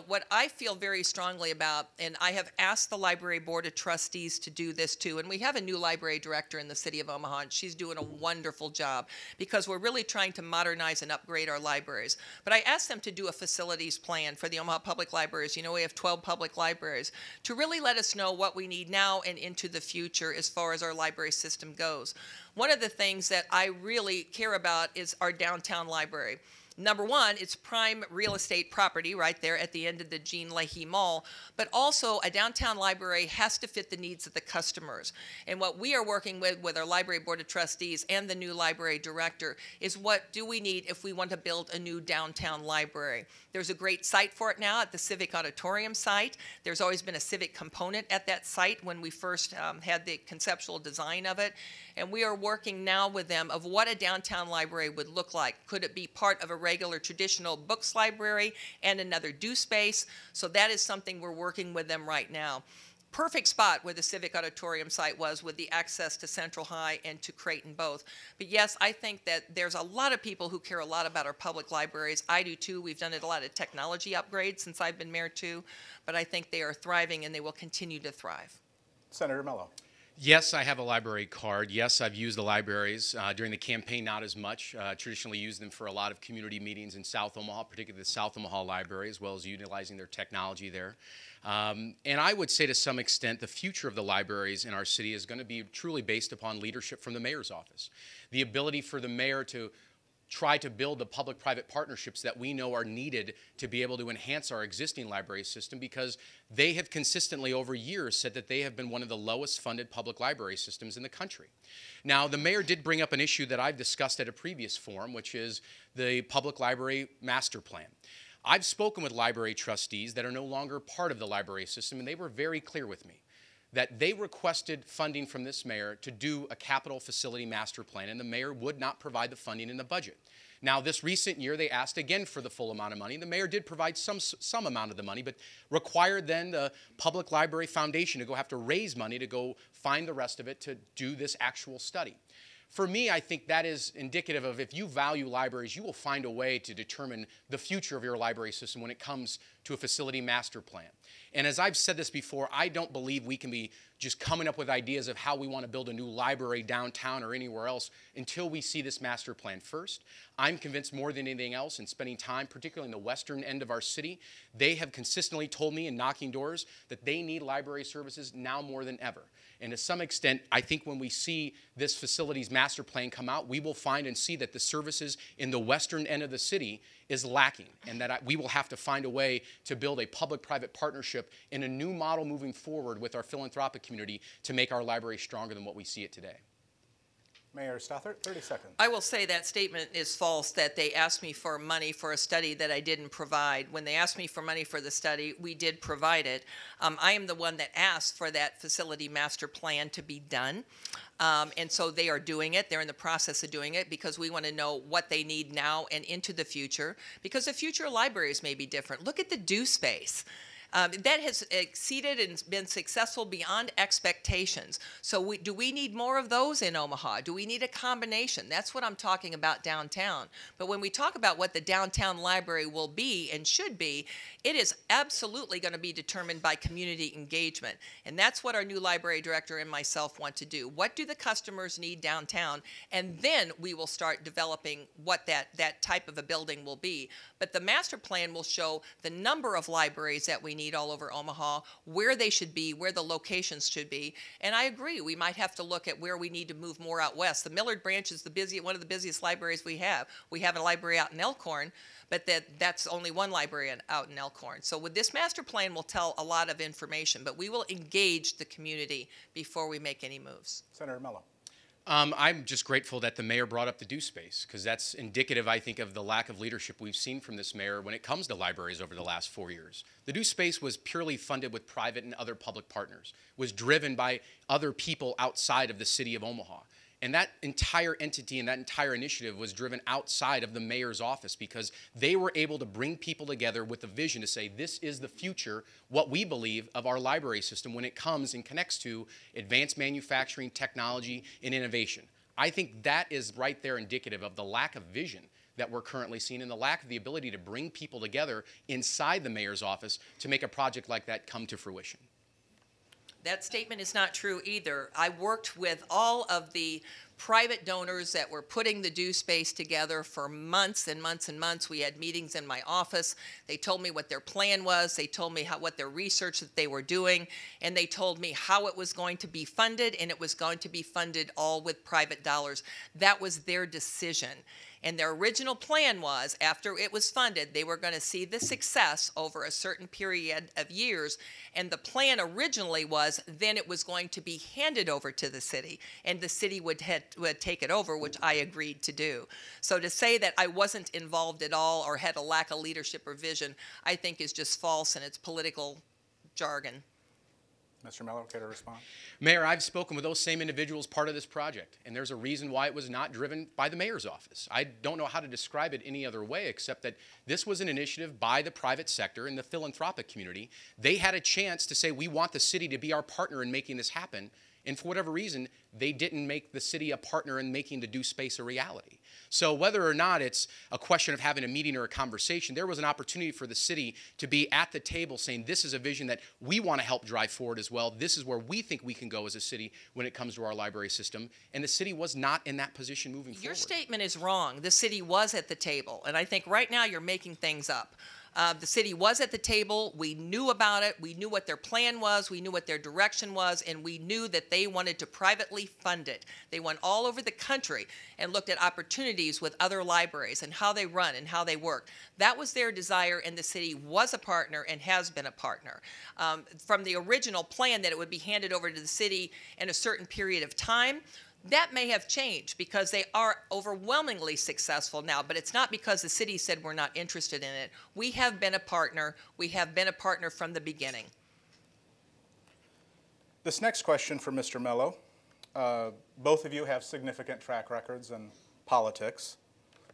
what I feel very strongly about, and I have asked the Library Board of Trustees to do this too, and we have a new library director in the city of Omaha, and she's doing a wonderful job because we're really trying to modernize and upgrade our libraries. But I asked them to do a facilities plan for the Omaha Public Libraries. You know, we have 12 public libraries, to really let us know what we need now and into the future as far as our library system goes. One of the things that I really care about is our downtown library. Number one, it's prime real estate property right there at the end of the Jean Leahy Mall, but also a downtown library has to fit the needs of the customers. And what we are working with our Library Board of Trustees and the new library director is, what do we need if we want to build a new downtown library? There's a great site for it now at the Civic Auditorium site. There's always been a civic component at that site when we first had the conceptual design of it. And we are working now with them of what a downtown library would look like. Could it be part of a regular traditional books library and another do space? So that is something we're working with them right now. Perfect spot where the Civic Auditorium site was, with the access to Central High and to Creighton both. But yes, I think that there's a lot of people who care a lot about our public libraries. I do too. We've done a lot of technology upgrades since I've been mayor too. But I think they are thriving and they will continue to thrive. Senator Mello. Yes, I have a library card. Yes, I've used the libraries. During the campaign, not as much. Traditionally used them for a lot of community meetings in South Omaha, particularly the South Omaha Library, as well as utilizing their technology there. And I would say to some extent the future of the libraries in our city is going to be truly based upon leadership from the mayor's office. The ability for the mayor to try to build the public-private partnerships that we know are needed to be able to enhance our existing library system, because they have consistently over years said that they have been one of the lowest funded public library systems in the country. Now, the mayor did bring up an issue that I've discussed at a previous forum, which is the public library master plan. I've spoken with library trustees that are no longer part of the library system, and they were very clear with me that they requested funding from this mayor to do a capital facility master plan, and the mayor would not provide the funding in the budget. Now, this recent year, they asked again for the full amount of money. The mayor did provide some amount of the money, but required then the Public Library Foundation to go have to raise money to go find the rest of it to do this actual study. For me, I think that is indicative of, if you value libraries, you will find a way to determine the future of your library system when it comes to a facility master plan. And as I've said this before, I don't believe we can be just coming up with ideas of how we want to build a new library downtown or anywhere else until we see this master plan first. I'm convinced more than anything else, in spending time, particularly in the western end of our city, they have consistently told me in knocking doors that they need library services now more than ever. And to some extent, I think when we see this facilities master plan come out, we will find and see that the services in the western end of the city is lacking, and that we will have to find a way to build a public-private partnership in a new model moving forward with our philanthropic community to make our library stronger than what we see it today. Mayor Stothert, 30 seconds. I will say that statement is false, that they asked me for money for a study that I didn't provide. When they asked me for money for the study, we did provide it. I am the one that asked for that facility master plan to be done. And so they are doing it. They're in the process of doing it because we want to know what they need now and into the future, because the future libraries may be different. Look at the do space. That has exceeded and been successful beyond expectations. So do we need more of those in Omaha? Do we need a combination? That's what I'm talking about downtown. But when we talk about what the downtown library will be and should be, it is absolutely going to be determined by community engagement. And that's what our new library director and myself want to do. What do the customers need downtown? And then we will start developing what that type of a building will be. But the master plan will show the number of libraries that we need all over Omaha, where they should be, where the locations should be. And I agree, we might have to look at where we need to move more out west. The Millard branch is one of the busiest libraries we have. We have a library out in Elkhorn, but that's only one library out in Elkhorn. So with this master plan, we'll tell a lot of information, but we will engage the community before we make any moves. Senator Mello. I'm just grateful that the mayor brought up the due space, because that's indicative, I think, of the lack of leadership we've seen from this mayor when it comes to libraries over the last 4 years. The due space was purely funded with private and other public partners, was driven by other people outside of the city of Omaha. And that entire entity and that entire initiative was driven outside of the mayor's office, because they were able to bring people together with a vision to say, this is the future, what we believe of our library system when it comes and connects to advanced manufacturing, technology, and innovation. I think that is right there indicative of the lack of vision that we're currently seeing and the lack of the ability to bring people together inside the mayor's office to make a project like that come to fruition. That statement is not true either. I worked with all of the private donors that were putting the due space together for months and months and months. We had meetings in my office. They told me what their plan was. They told me what their research that they were doing, and they told me how it was going to be funded, and it was going to be funded all with private dollars. That was their decision. And their original plan was, after it was funded, they were going to see the success over a certain period of years. And the plan originally was then it was going to be handed over to the city, and the city would take it over, which I agreed to do. So to say that I wasn't involved at all or had a lack of leadership or vision, I think is just false, and it's political jargon. Mr. Mello, care to respond? Mayor, I've spoken with those same individuals part of this project, and there's a reason why it was not driven by the mayor's office. I don't know how to describe it any other way except that this was an initiative by the private sector and the philanthropic community. They had a chance to say, we want the city to be our partner in making this happen, and for whatever reason, they didn't make the city a partner in making the due space a reality. So whether or not it's a question of having a meeting or a conversation, there was an opportunity for the city to be at the table saying, this is a vision that we want to help drive forward as well. This is where we think we can go as a city when it comes to our library system. And the city was not in that position moving forward. Your statement is wrong. The city was at the table. And I think right now you're making things up. The city was at the table. We knew about it. We knew what their plan was. We knew what their direction was. And we knew that they wanted to privately fund it. They went all over the country and looked at opportunities with other libraries and how they run and how they work. That was their desire, and the city was a partner and has been a partner. From the original plan that it would be handed over to the city in a certain period of time, that may have changed because they are overwhelmingly successful now, but it's not because the city said we're not interested in it. We have been a partner. We have been a partner from the beginning. This next question for Mr. Mello. Both of you have significant track records in politics,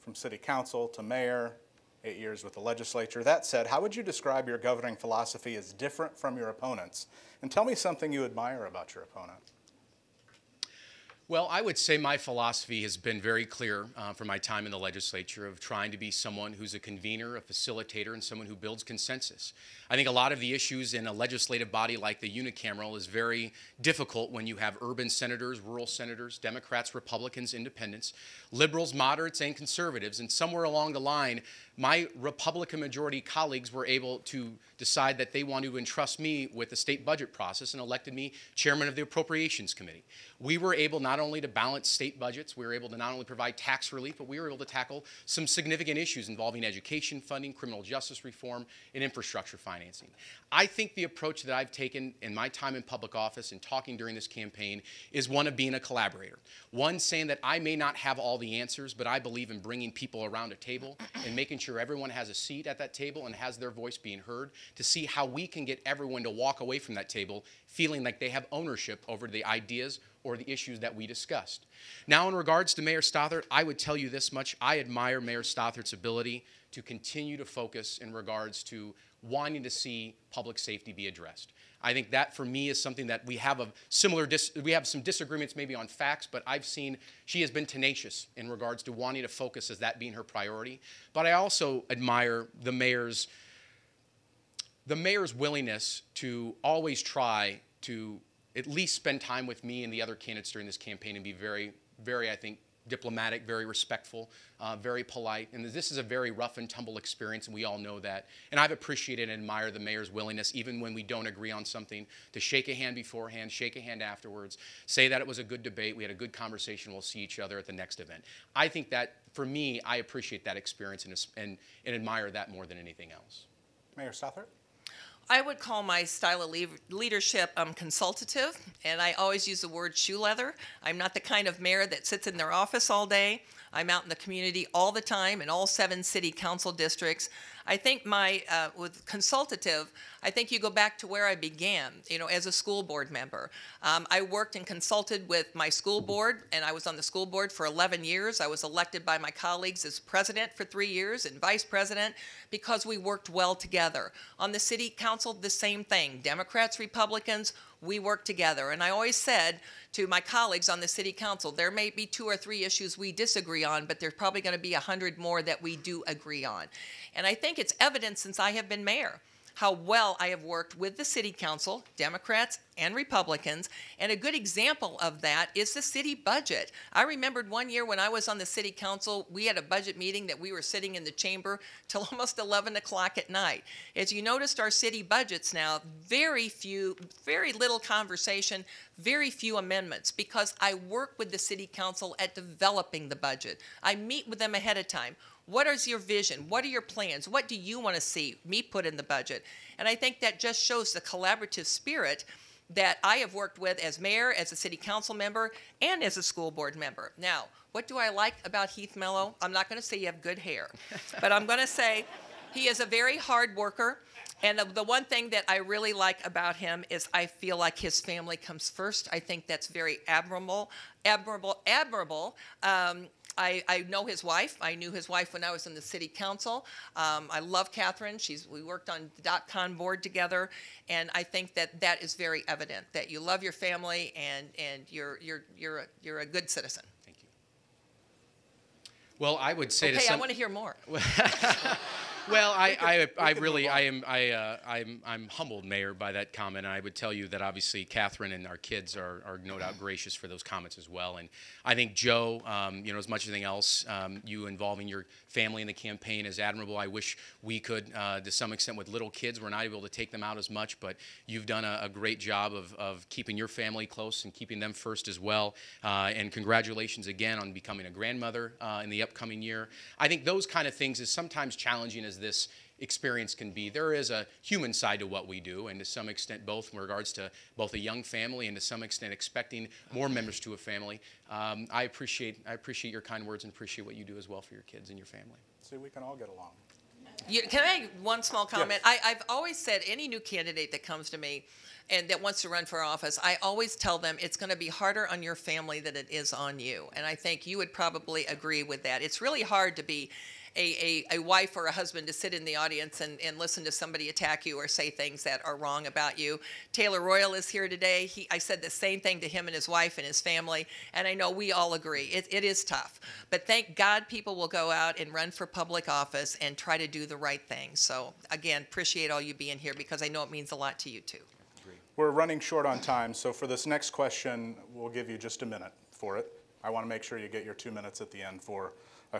from city council to mayor, 8 years with the legislature. That said, how would you describe your governing philosophy as different from your opponents? And tell me something you admire about your opponent. Well, I would say my philosophy has been very clear from my time in the legislature of trying to be someone who's a convener, a facilitator, and someone who builds consensus. I think a lot of the issues in a legislative body like the unicameral is very difficult when you have urban senators, rural senators, Democrats, Republicans, independents, liberals, moderates, and conservatives. And somewhere along the line, my Republican majority colleagues were able to decide that they wanted to entrust me with the state budget process and elected me chairman of the Appropriations Committee. We were able not only to balance state budgets, we were able to not only provide tax relief, but we were able to tackle some significant issues involving education funding, criminal justice reform, and infrastructure financing. I think the approach that I've taken in my time in public office and talking during this campaign is one of being a collaborator. One saying that I may not have all the answers, but I believe in bringing people around a table and making sure everyone has a seat at that table and has their voice being heard to see how we can get everyone to walk away from that table feeling like they have ownership over the ideas or the issues that we discussed. Now, in regards to Mayor Stothert, I would tell you this much. I admire Mayor Stothert's ability to continue to focus in regards to wanting to see public safety be addressed. I think that, for me, is something that we have we have some disagreements maybe on facts, but I've seen she has been tenacious in regards to wanting to focus as that being her priority. But I also admire the mayor's willingness to always try to at least spend time with me and the other candidates during this campaign and be very, very, I think, diplomatic, very respectful, very polite. And this is a very rough and tumble experience, and we all know that. And I've appreciated and admired the mayor's willingness, even when we don't agree on something, to shake a hand beforehand, shake a hand afterwards, say that it was a good debate, we had a good conversation, we'll see each other at the next event. I think that, for me, I appreciate that experience and admire that more than anything else. Mayor Stothert? I would call my style of leadership consultative, and I always use the word shoe leather. I'm not the kind of mayor that sits in their office all day. I'm out in the community all the time in all 7 city council districts. I think with consultative, I think you go back to where I began, as a school board member. I worked and consulted with my school board, and I was on the school board for 11 years. I was elected by my colleagues as president for 3 years and vice president because we worked well together. On the city council, the same thing. Democrats, Republicans, we work together. And I always said to my colleagues on the city council, there may be 2 or 3 issues we disagree on, but there's probably going to be 100 more that we do agree on. And I think it's evident since I have been mayor how well I have worked with the city council, Democrats and Republicans, and a good example of that is the city budget. I remembered one year when I was on the city council, we had a budget meeting that we were sitting in the chamber till almost 11 o'clock at night. As you noticed, our city budgets now, very little conversation, very few amendments, because I work with the city council at developing the budget. I meet with them ahead of time. What is your vision? What are your plans? What do you want to see me put in the budget? And I think that just shows the collaborative spirit that I have worked with as mayor, as a city council member, and as a school board member. Now, what do I like about Heath Mello? I'm not going to say you have good hair, but I'm going to say he is a very hard worker. And the one thing that I really like about him is I feel like his family comes first. I think that's very admirable. I know his wife. I knew his wife when I was in the city council. I love Catherine. We worked on the .con board together, and I think that is very evident that you love your family and you're a good citizen. Thank you. Well, I would say I want to hear more. Well, I'm humbled, Mayor, by that comment, and I would tell you that obviously Catherine and our kids are no doubt gracious for those comments as well. And I think Joe, as much as anything else, you involving your family in the campaign is admirable. I wish we could, to some extent, with little kids, we're not able to take them out as much, but you've done a great job of keeping your family close and keeping them first as well. And congratulations again on becoming a grandmother in the upcoming year. I think those kind of things is sometimes challenging as this experience can be. There is a human side to what we do, and to some extent both in regards to both a young family and to some extent expecting more members to a family. I appreciate your kind words and appreciate what you do as well for your kids and your family. See, we can all get along. Can I make one small comment? Yes. I've always said any new candidate that comes to me and that wants to run for office, I always tell them it's going to be harder on your family than it is on you. And I think you would probably agree with that. It's really hard to be a wife or a husband to sit in the audience and listen to somebody attack you or say things that are wrong about you. Taylor Royal is here today. I said the same thing to him and his wife and his family, and I know we all agree. It is tough. But thank God people will go out and run for public office and try to do the right thing. So, again, appreciate all you being here because I know it means a lot to you, too. We're running short on time, so for this next question, we'll give you just a minute for it. I want to make sure you get your 2 minutes at the end for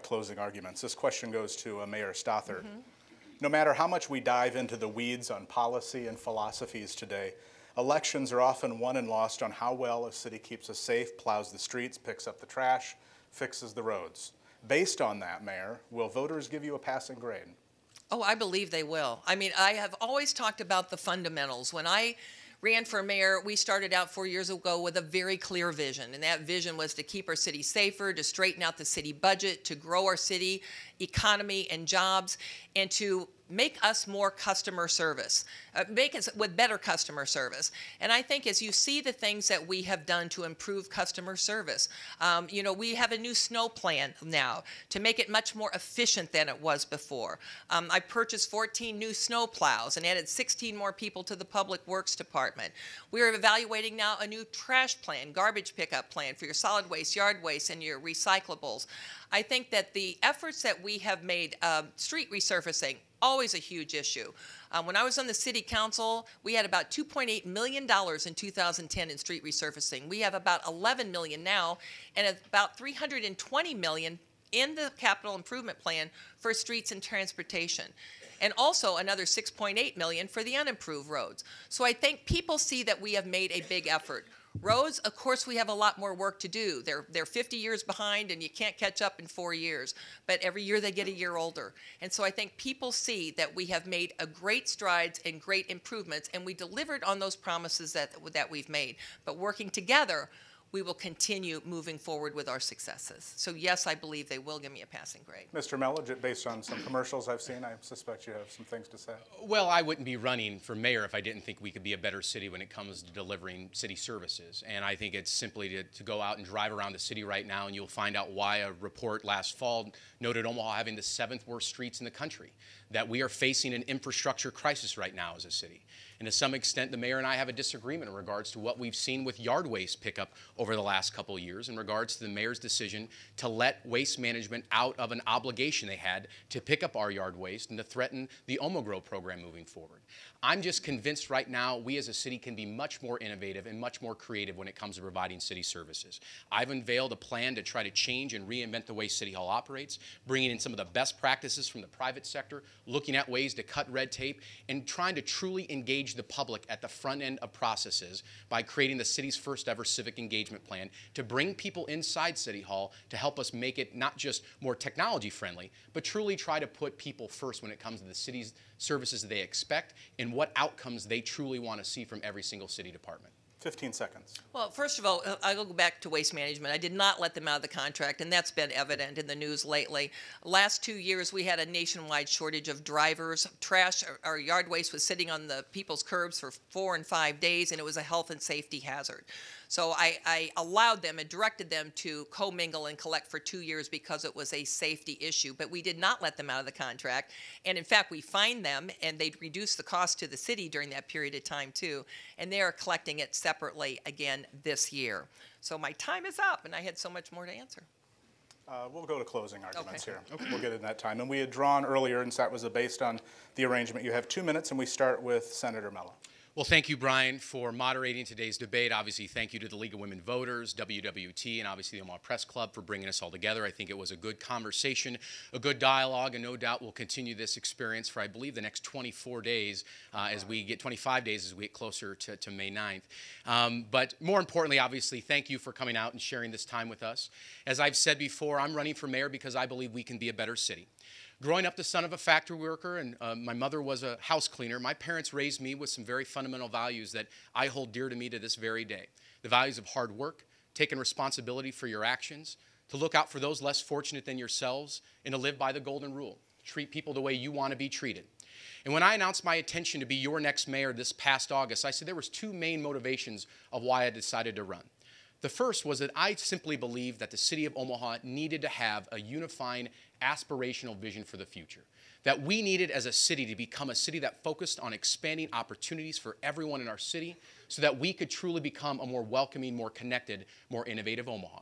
closing arguments. This question goes to Mayor Stothert. No matter how much we dive into the weeds on policy and philosophies today, elections are often won and lost on how well a city keeps us safe, plows the streets, picks up the trash, fixes the roads. Based on that, Mayor, will voters give you a passing grade? Oh, I believe they will. I mean, I have always talked about the fundamentals. When I ran for mayor, we started out 4 years ago with a very clear vision, and that vision was to keep our city safer, to straighten out the city budget, to grow our city economy and jobs, and to make us more customer service, make us with better customer service. And I think as you see the things that we have done to improve customer service, you know, we have a new snow plan now to make it much more efficient than it was before. I purchased 14 new snow plows and added 16 more people to the Public Works Department. We are evaluating now a new trash plan, garbage pickup plan for your solid waste, yard waste, and your recyclables. I think that the efforts that we have made, street resurfacing, always a huge issue. When I was on the city council, we had about $2.8 million in 2010 in street resurfacing. We have about 11 million now, and about 320 million in the capital improvement plan for streets and transportation. And also another 6.8 million for the unimproved roads. So I think people see that we have made a big effort. Roads, of course, we have a lot more work to do. They're 50 years behind, and you can't catch up in 4 years. But every year they get a year older. And so I think people see that we have made a great strides and great improvements, and we delivered on those promises that we've made. But working together, we will continue moving forward with our successes. So yes, I believe they will give me a passing grade. Mr. Mello, based on some commercials I've seen, I suspect you have some things to say. Well, I wouldn't be running for mayor if I didn't think we could be a better city when it comes to delivering city services. And I think it's simply to go out and drive around the city right now, and you'll find out why a report last fall noted Omaha having the 7th worst streets in the country, that we are facing an infrastructure crisis right now as a city. And to some extent, the mayor and I have a disagreement in regards to what we've seen with yard waste pickup over the last couple of years in regards to the mayor's decision to let waste management out of an obligation they had to pick up our yard waste and to threaten the Omaha program moving forward. I'm just convinced right now we as a city can be much more innovative and much more creative when it comes to providing city services. I've unveiled a plan to try to change and reinvent the way City Hall operates, bringing in some of the best practices from the private sector, looking at ways to cut red tape, and trying to truly engage the public at the front end of processes by creating the city's first ever civic engagement plan to bring people inside City Hall to help us make it not just more technology friendly, but truly try to put people first when it comes to the city's services they expect and what outcomes they truly want to see from every single city department. 15 seconds. Well, first of all, I'll go back to waste management. I did not let them out of the contract, and that's been evident in the news lately. Last 2 years, we had a nationwide shortage of drivers. Trash, our yard waste was sitting on the people's curbs for 4 and 5 days, and it was a health and safety hazard. So I allowed them and directed them to commingle and collect for 2 years because it was a safety issue. But we did not let them out of the contract. And in fact, we fined them, and they'd reduce the cost to the city during that period of time, too. And they are collecting it separately again this year. So my time is up, and I had so much more to answer. We'll go to closing arguments Okay. here. We'll get in that time. And we had drawn earlier, and so that was based on the arrangement. You have 2 minutes, and we start with Senator Mello. Well, thank you, Brian, for moderating today's debate. Obviously, thank you to the League of Women Voters, WWT, and obviously the Omaha Press Club for bringing us all together. I think it was a good conversation, a good dialogue, and no doubt we'll continue this experience for, I believe, the next 24 days as we get 25 days as we get closer to May 9th. But more importantly, obviously, thank you for coming out and sharing this time with us. As I've said before, I'm running for mayor because I believe we can be a better city. Growing up the son of a factory worker, and my mother was a house cleaner, my parents raised me with some very fundamental values that I hold dear to me to this very day. The values of hard work, taking responsibility for your actions, to look out for those less fortunate than yourselves, and to live by the golden rule. Treat people the way you want to be treated. And when I announced my intention to be your next mayor this past August, I said there was 2 main motivations of why I decided to run. The first was that I simply believed that the city of Omaha needed to have a unifying, aspirational vision for the future. That we needed as a city to become a city that focused on expanding opportunities for everyone in our city so that we could truly become a more welcoming, more connected, more innovative Omaha.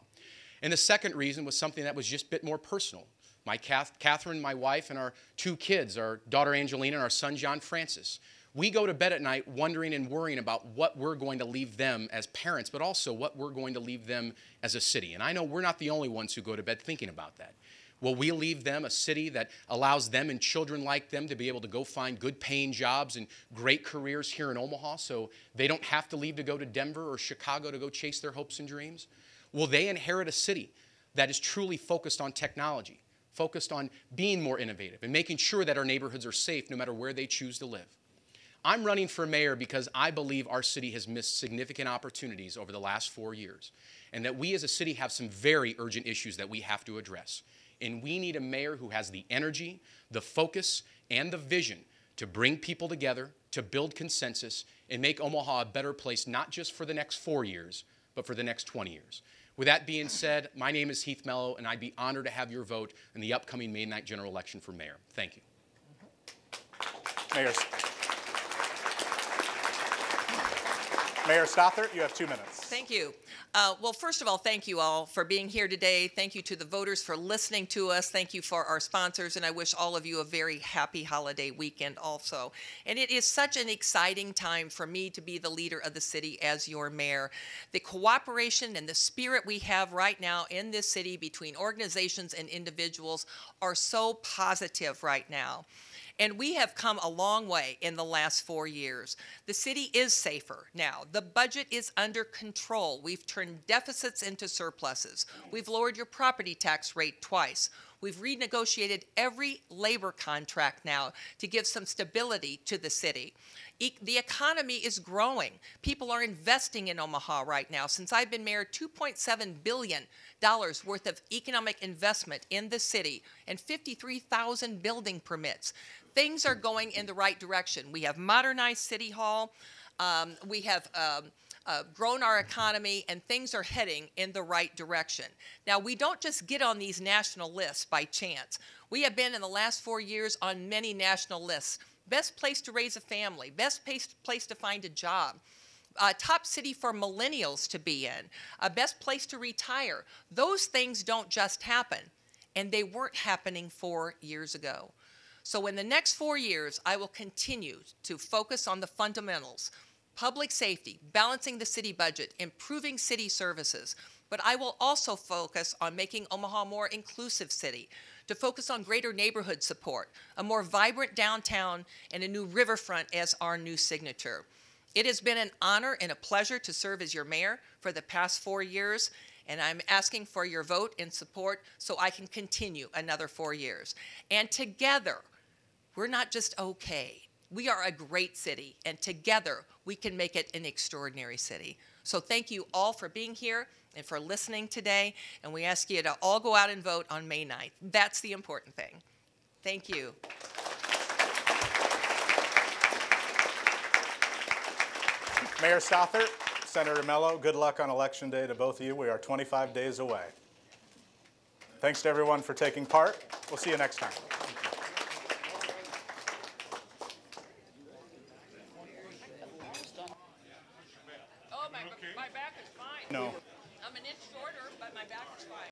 And the second reason was something that was just a bit more personal. My Catherine, my wife, and our 2 kids, our daughter Angelina and our son John Francis, we go to bed at night wondering and worrying about what we're going to leave them as parents, but also what we're going to leave them as a city. And I know we're not the only ones who go to bed thinking about that. Will we leave them a city that allows them and children like them to be able to go find good paying jobs and great careers here in Omaha so they don't have to leave to go to Denver or Chicago to go chase their hopes and dreams? Will they inherit a city that is truly focused on technology, focused on being more innovative and making sure that our neighborhoods are safe no matter where they choose to live? I'm running for mayor because I believe our city has missed significant opportunities over the last 4 years, and that we as a city have some very urgent issues that we have to address. And we need a mayor who has the energy, the focus, and the vision to bring people together, to build consensus, and make Omaha a better place, not just for the next 4 years, but for the next 20 years. With that being said, my name is Heath Mello, and I'd be honored to have your vote in the upcoming May 9th general election for mayor. Thank you. Mayor Stothert, you have 2 minutes. Thank you. Well, first of all, thank you all for being here today. Thank you to the voters for listening to us. Thank you for our sponsors, and I wish all of you a very happy holiday weekend also. And it is such an exciting time for me to be the leader of the city as your mayor. The cooperation and the spirit we have right now in this city between organizations and individuals are so positive right now. And we have come a long way in the last 4 years. The city is safer now. The budget is under control. We've turned deficits into surpluses. We've lowered your property tax rate twice. We've renegotiated every labor contract now to give some stability to the city. The economy is growing. People are investing in Omaha right now. Since I've been mayor, $2.7 billion worth of economic investment in the city and 53,000 building permits. Things are going in the right direction. We have modernized City Hall. We have grown our economy, and things are heading in the right direction. Now, we don't just get on these national lists by chance. We have been in the last 4 years on many national lists. Best place to raise a family, best place to find a job, top city for millennials to be in, best place to retire. Those things don't just happen, and they weren't happening 4 years ago. So in the next 4 years, I will continue to focus on the fundamentals: public safety, balancing the city budget, improving city services. But I will also focus on making Omaha a more inclusive city, to focus on greater neighborhood support, a more vibrant downtown, and a new riverfront as our new signature. It has been an honor and a pleasure to serve as your mayor for the past 4 years, and I'm asking for your vote and support so I can continue another 4 years. And together, we're not just okay. We are a great city, and together we can make it an extraordinary city. So thank you all for being here and for listening today, and we ask you to all go out and vote on May 9th. That's the important thing. Thank you. Mayor Stothert, Senator Mello, good luck on Election Day to both of you. We are 25 days away. Thanks to everyone for taking part. We'll see you next time. Oh, my back is fine. No. I'm an inch shorter, but my back is fine.